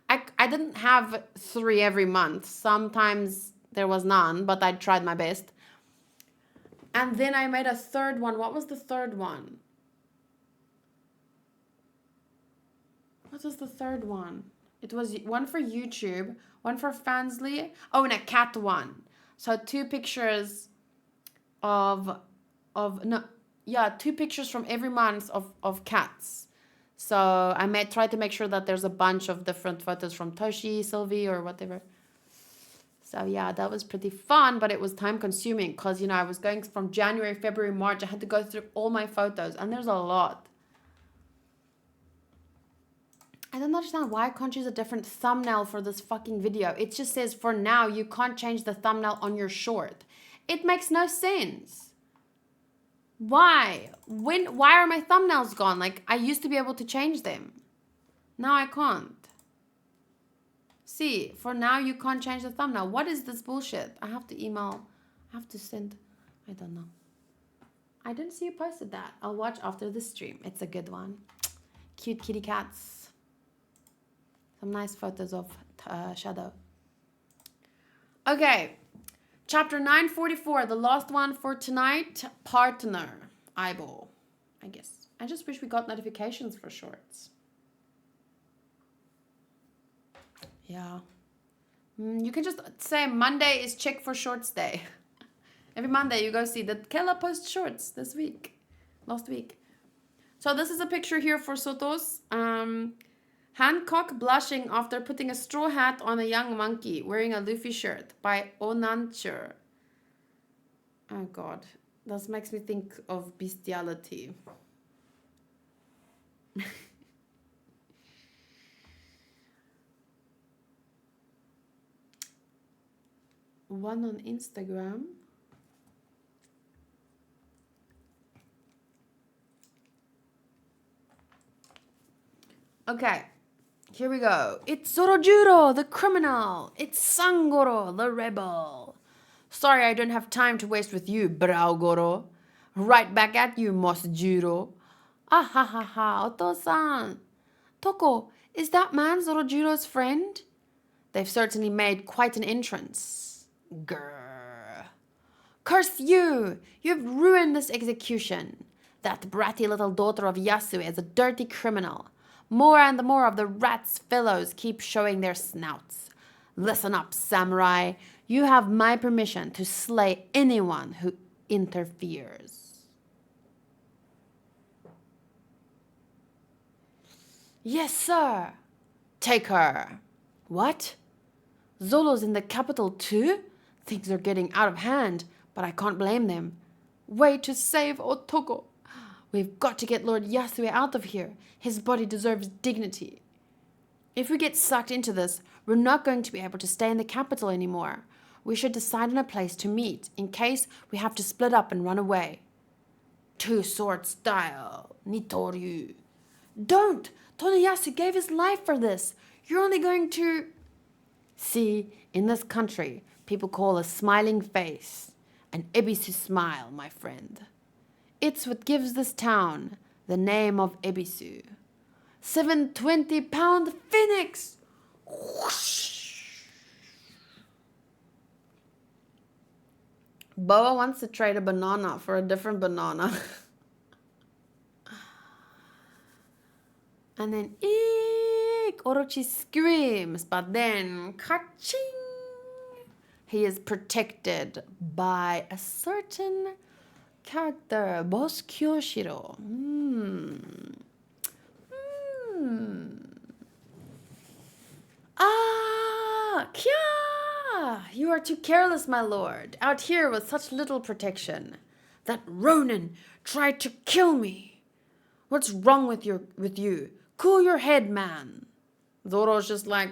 I didn't have 3 every month. Sometimes there was none, but I tried my best. And then I made a third one. What was the third one? What was the third one? It was one for YouTube, one for Fansly. Oh, and a cat one. So 2 pictures of 2 pictures from every month of cats. So I tried to make sure that there's a bunch of different photos from Toshi, Sylvie, or whatever. So yeah, that was pretty fun, but it was time consuming because, I was going from January, February, March. I had to go through all my photos, and there's a lot. I don't understand why I can't choose a different thumbnail for this fucking video. It just says for now you can't change the thumbnail on your short. It makes no sense. Why? Why are my thumbnails gone? Like I used to be able to change them. Now I can't. See, for now you can't change the thumbnail. What is this bullshit? I have to email. I have to send. I don't know. I didn't see you posted that. I'll watch after the stream. It's a good one. Cute kitty cats. Some nice photos of Shadow. Okay. Chapter 944. The last one for tonight. Partner. Eyeball. I guess. I just wish we got notifications for shorts. Yeah. You can just say Monday is check for shorts day. Every Monday you go see that Kela posts shorts last week. So this is a picture here for Sotos. Hancock blushing after putting a straw hat on a young monkey wearing a Luffy shirt by Onancher. Oh God, this makes me think of bestiality. One on Instagram. Okay, here we go. It's Zorojuro, the criminal. It's Sangoro, the rebel. Sorry I don't have time to waste with you, Braugoro. Right back at you, Mosjuro. Ah ha ha ha, Oto-san. Toko, is that man Zorojuro's friend? They've certainly made quite an entrance. Grrr. Curse you! You've ruined this execution. That bratty little daughter of Yasue is a dirty criminal. More and more of the rats' fellows keep showing their snouts. Listen up, samurai. You have my permission to slay anyone who interferes. Yes, sir. Take her. What? Zolo's in the capital too? Things are getting out of hand, but I can't blame them. Way to save Otoko. We've got to get Lord Yasue out of here. His body deserves dignity. If we get sucked into this, we're not going to be able to stay in the capital anymore. We should decide on a place to meet in case we have to split up and run away. Two-sword style, Nitoryu. Don't! Tonoyasu gave his life for this. You're only going to... See, in this country, people call a smiling face an Ebisu smile, my friend. It's what gives this town the name of Ebisu. 720-pound phoenix! Whoosh. Boa wants to trade a banana for a different banana. And then, eek, Orochi screams, but then, ka-ching! He is protected by a certain character, Boss Kyoshiro. Ah, Kya! You are too careless, my lord. Out here with such little protection. That Ronin tried to kill me. What's wrong with you? Cool your head, man. Zoro's just like,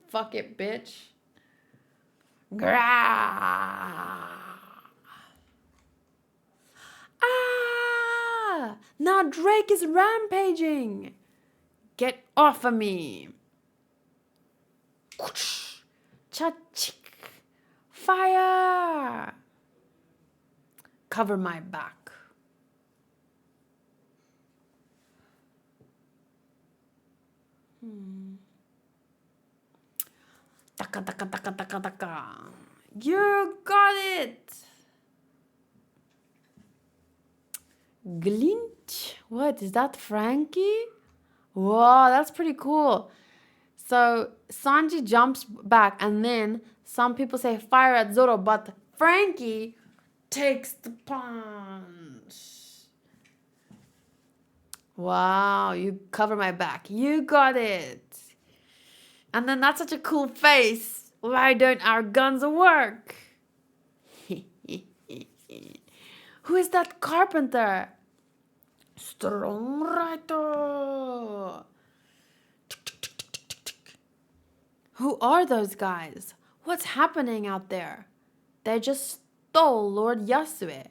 fuck it, bitch. Grah! Ah! Now Drake is rampaging. Get off of me. Cha-chick. Fire! Cover my back. Taka, taka, taka, taka, taka. You got it! Glint? What, is that Frankie? Whoa, that's pretty cool. So Sanji jumps back and then some people say fire at Zoro, but Frankie takes the punch. Wow, you cover my back. You got it. And then that's such a cool face. Why don't our guns work? Who is that carpenter? Strong Rider. Who are those guys? What's happening out there? They just stole Lord Yasue.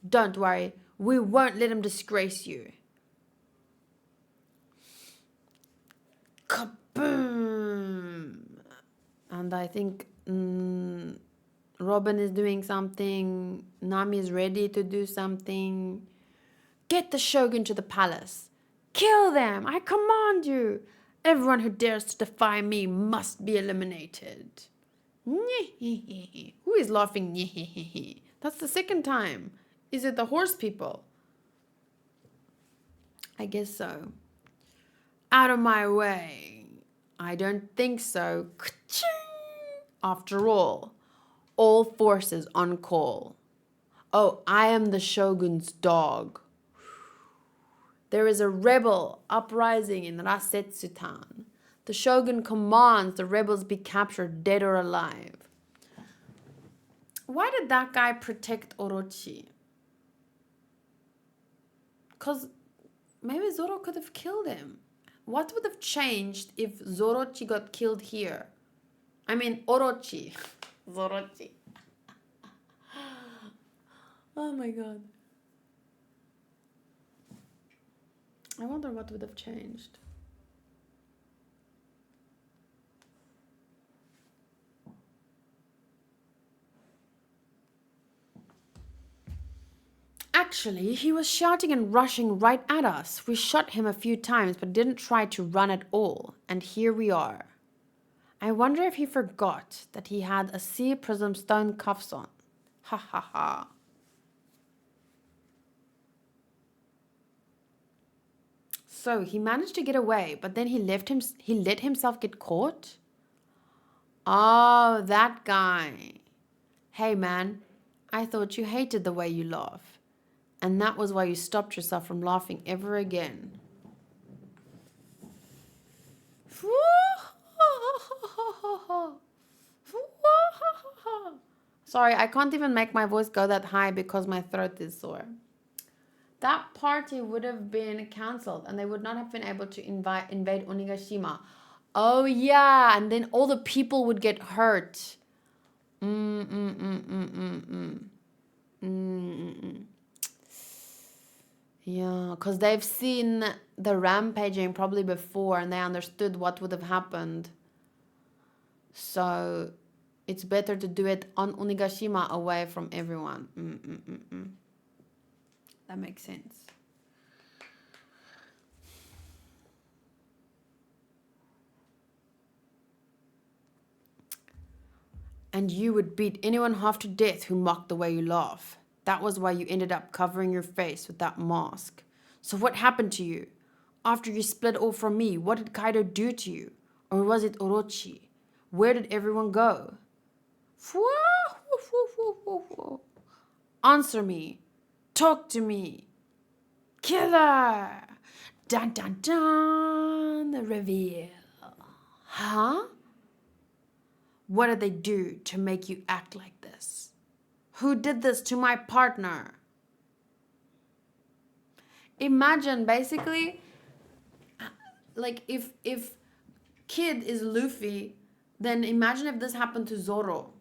Don't worry, we won't let him disgrace you. Kaboom! And I think Robin is doing something. Nami is ready to do something. Get the Shogun to the palace. Kill them! I command you! Everyone who dares to defy me must be eliminated. Who is laughing? That's the second time. Is it the horse people? I guess so. Out of my way. I don't think so. After all forces on call. Oh, I am the shogun's dog. There is a rebel uprising in Rasetsutan. The shogun commands the rebels be captured dead or alive. Why did that guy protect Orochi? Because maybe Zoro could have killed him. What would have changed if Zorochi got killed here? I mean, Orochi. Zorochi. Oh my god. I wonder what would have changed. Actually, he was shouting and rushing right at us. We shot him a few times but didn't try to run at all. And here we are. I wonder if he forgot that he had a sea prism stone cuffs on. Ha ha ha. So he managed to get away, but then he let himself get caught? Oh, that guy. Hey man, I thought you hated the way you laugh. And that was why you stopped yourself from laughing ever again. Sorry, I can't even make my voice go that high because my throat is sore. That party would have been cancelled and they would not have been able to invade Onigashima. Oh yeah, and then all the people would get hurt. Yeah, because they've seen the rampaging probably before and they understood what would have happened. So it's better to do it on Onigashima away from everyone. That makes sense. And you would beat anyone half to death who mocked the way you laugh. That was why you ended up covering your face with that mask. So what happened to you? After you split off from me, what did Kaido do to you? Or was it Orochi? Where did everyone go? Answer me. Talk to me. Killer! Dun dun dun! The reveal. Huh? What did they do to make you act like this? Who did this to my partner? Imagine basically, like if Kid is Luffy, then imagine if this happened to Zoro.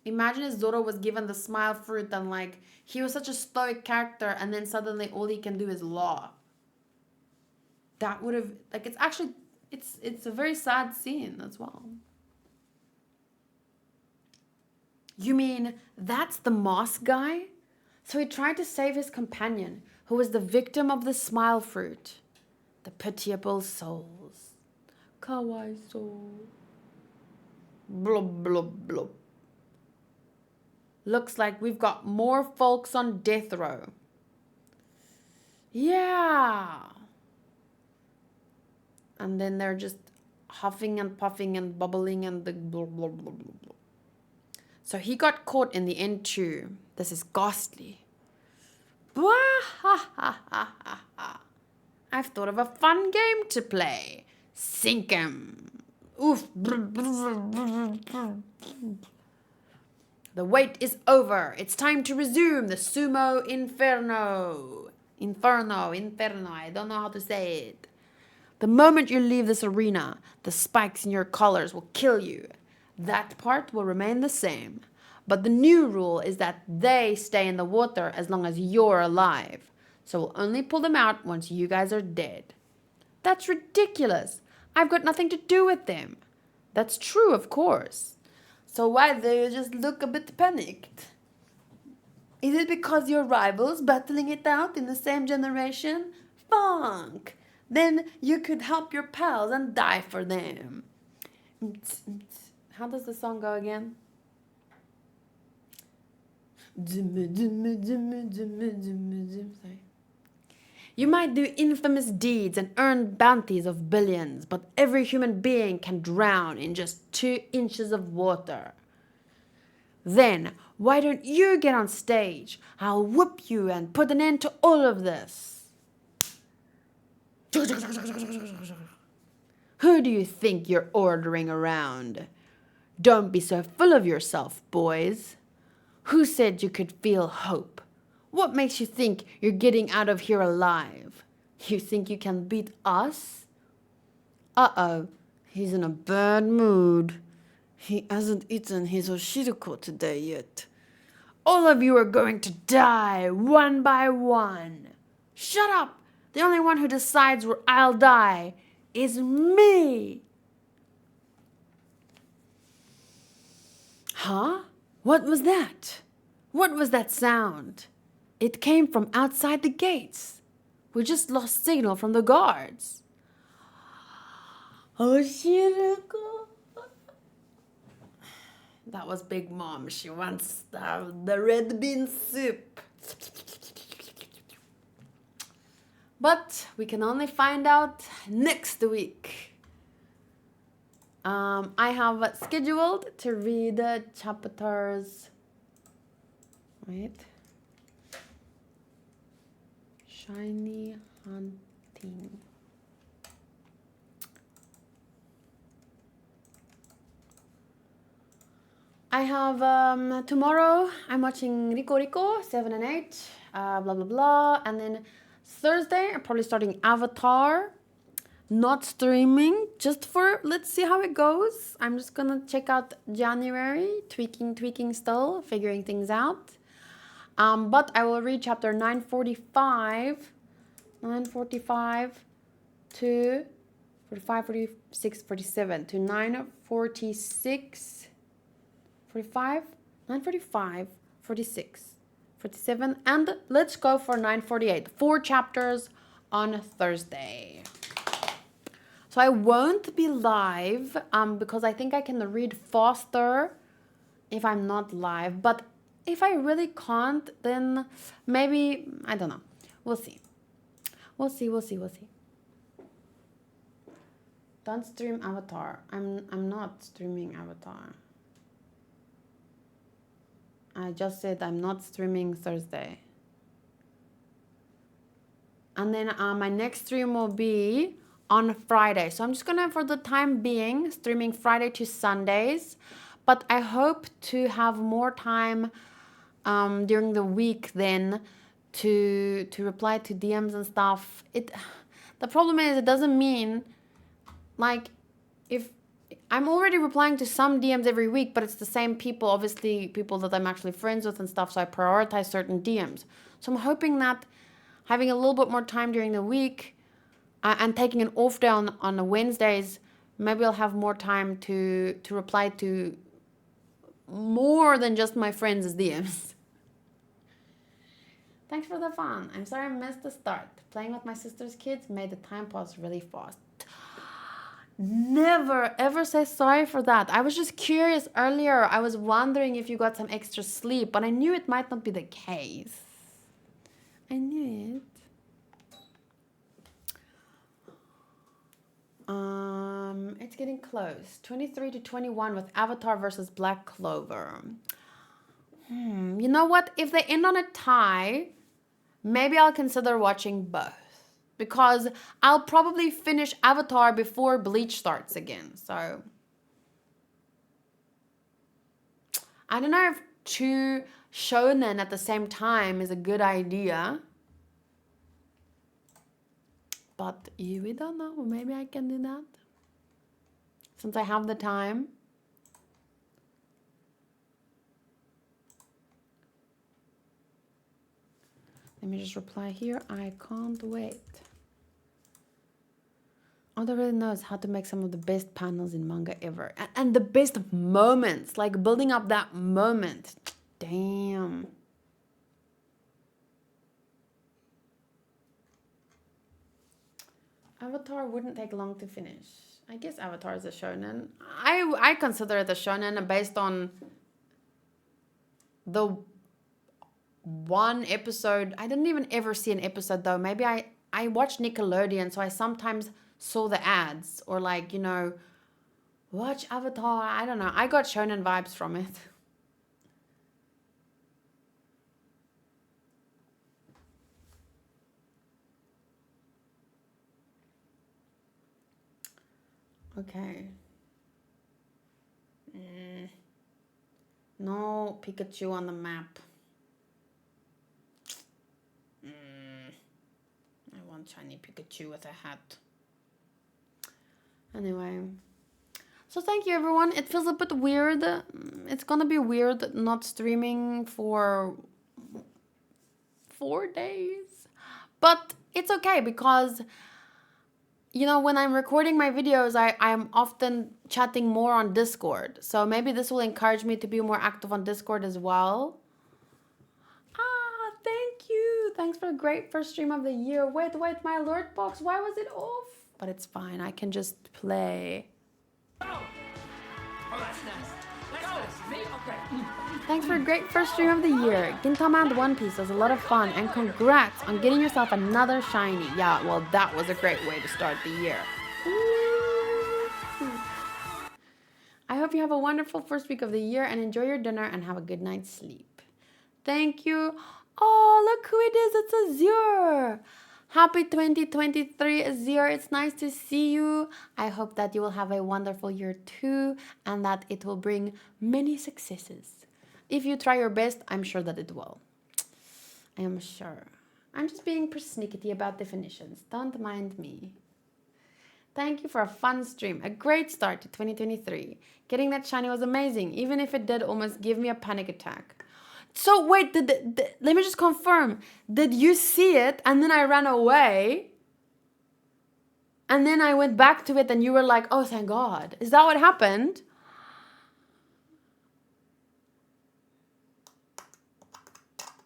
Imagine if Zoro was given the smile fruit and like he was such a stoic character and then suddenly all he can do is law. That would have like it's a very sad scene as well. You mean that's the moss guy? So he tried to save his companion, who was the victim of the smile fruit. The pitiable souls. Kawaii soul. Blub, blub, blub. Looks like we've got more folks on death row. Yeah. And then they're just huffing and puffing and bubbling and the blah, blah, blah, blah, blah. So he got caught in the end too. This is ghastly. I've thought of a fun game to play. Sink 'em. Oof. The wait is over. It's time to resume the sumo inferno. Inferno. I don't know how to say it. The moment you leave this arena, the spikes in your collars will kill you. That part will remain the same. But the new rule is that they stay in the water as long as you're alive. So we'll only pull them out once you guys are dead. That's ridiculous. I've got nothing to do with them. That's true, of course. So why do you just look a bit panicked? Is it because you're rivals battling it out in the same generation? Funk! Then you could help your pals and die for them. How does the song go again? Sorry. You might do infamous deeds and earn bounties of billions, but every human being can drown in just 2 inches of water. Then, why don't you get on stage? I'll whoop you and put an end to all of this. Who do you think you're ordering around? Don't be so full of yourself, boys. Who said you could feel hope? What makes you think you're getting out of here alive? You think you can beat us? Uh-oh, he's in a bad mood. He hasn't eaten his oshiriko today yet. All of you are going to die, one by one. Shut up! The only one who decides where I'll die is me! Huh? What was that? What was that sound? It came from outside the gates. We just lost signal from the guards. Oshiriko. That was Big Mom. She wants the red bean soup. But we can only find out next week. I have scheduled to read chapters. Wait. Shiny hunting. I have tomorrow I'm watching Rico Rico 7 and 8, blah blah blah, and then Thursday I'm probably starting Avatar. Not streaming, just for let's see how it goes. I'm just gonna check out January, tweaking still, figuring things out. But I will read chapter 945 to 45, 46, 47 to 946, 45, 945, 46, 47, and let's go for 948. 4 chapters on Thursday. So I won't be live because I think I can read faster if I'm not live. But if I really can't, then maybe, I don't know. We'll see. We'll see. Don't stream Avatar. I'm not streaming Avatar. I just said I'm not streaming Thursday. And then my next stream will be on Friday. So I'm just gonna, for the time being, streaming Friday to Sundays. But I hope to have more time during the week then to reply to DMs and stuff. The problem is it doesn't mean, like, if I'm already replying to some DMs every week, but it's the same people, obviously people that I'm actually friends with and stuff, so I prioritize certain DMs. So I'm hoping that having a little bit more time during the week and taking an off day on the Wednesdays, maybe I'll have more time to reply to more than just my friends' DMs. Thanks for the fun. I'm sorry I missed the start. Playing with my sister's kids made the time pass really fast. Never ever say sorry for that. I was just curious earlier. I was wondering if you got some extra sleep, but I knew it might not be the case. I knew it. It's getting close. 23 to 21 with Avatar versus Black Clover. You know what? If they end on a tie, maybe I'll consider watching both. Because I'll probably finish Avatar before Bleach starts again. So I don't know if 2 shonen at the same time is a good idea. But we don't know. Maybe I can do that. Since I have the time. Let me just reply here. I can't wait. Oda really knows how to make some of the best panels in manga ever. And the best moments. Like building up that moment. Damn. Avatar wouldn't take long to finish. I guess Avatar is a shonen. I consider it a shonen based on the one episode. I didn't even ever see an episode though. Maybe I I watch Nickelodeon, so I sometimes saw the ads or like, watch Avatar. I don't know. I got shonen vibes from it. Okay. No Pikachu on the map. I want shiny Pikachu with a hat. Anyway. So thank you, everyone. It feels a bit weird. It's gonna be weird not streaming for 4 days. But it's okay because, when I'm recording my videos, I'm often chatting more on Discord. So maybe this will encourage me to be more active on Discord as well. Thank you. Thanks for a great first stream of the year. Wait, my alert box. Why was it off? But it's fine. I can just play. Oh, that's nice. That's nice. Me? Okay. Thanks for a great first stream of the year. Gintama and One Piece was a lot of fun, and congrats on getting yourself another shiny. Yeah, well, that was a great way to start the year. I hope you have a wonderful first week of the year and enjoy your dinner and have a good night's sleep. Thank you. Oh, look who it is. It's Azure. Happy 2023, Azure. It's nice to see you. I hope that you will have a wonderful year too and that it will bring many successes. If you try your best, I'm sure that it will. I am sure. I'm just being persnickety about definitions. Don't mind me. Thank you for a fun stream. A great start to 2023. Getting that shiny was amazing, even if it did almost give me a panic attack. So wait, let me just confirm. Did you see it and then I ran away? And then I went back to it and you were like, oh, thank God. Is that what happened?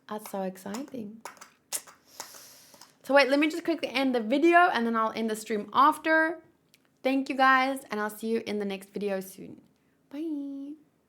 That's so exciting. So wait, let me just quickly end the video and then I'll end the stream after. Thank you guys and I'll see you in the next video soon. Bye.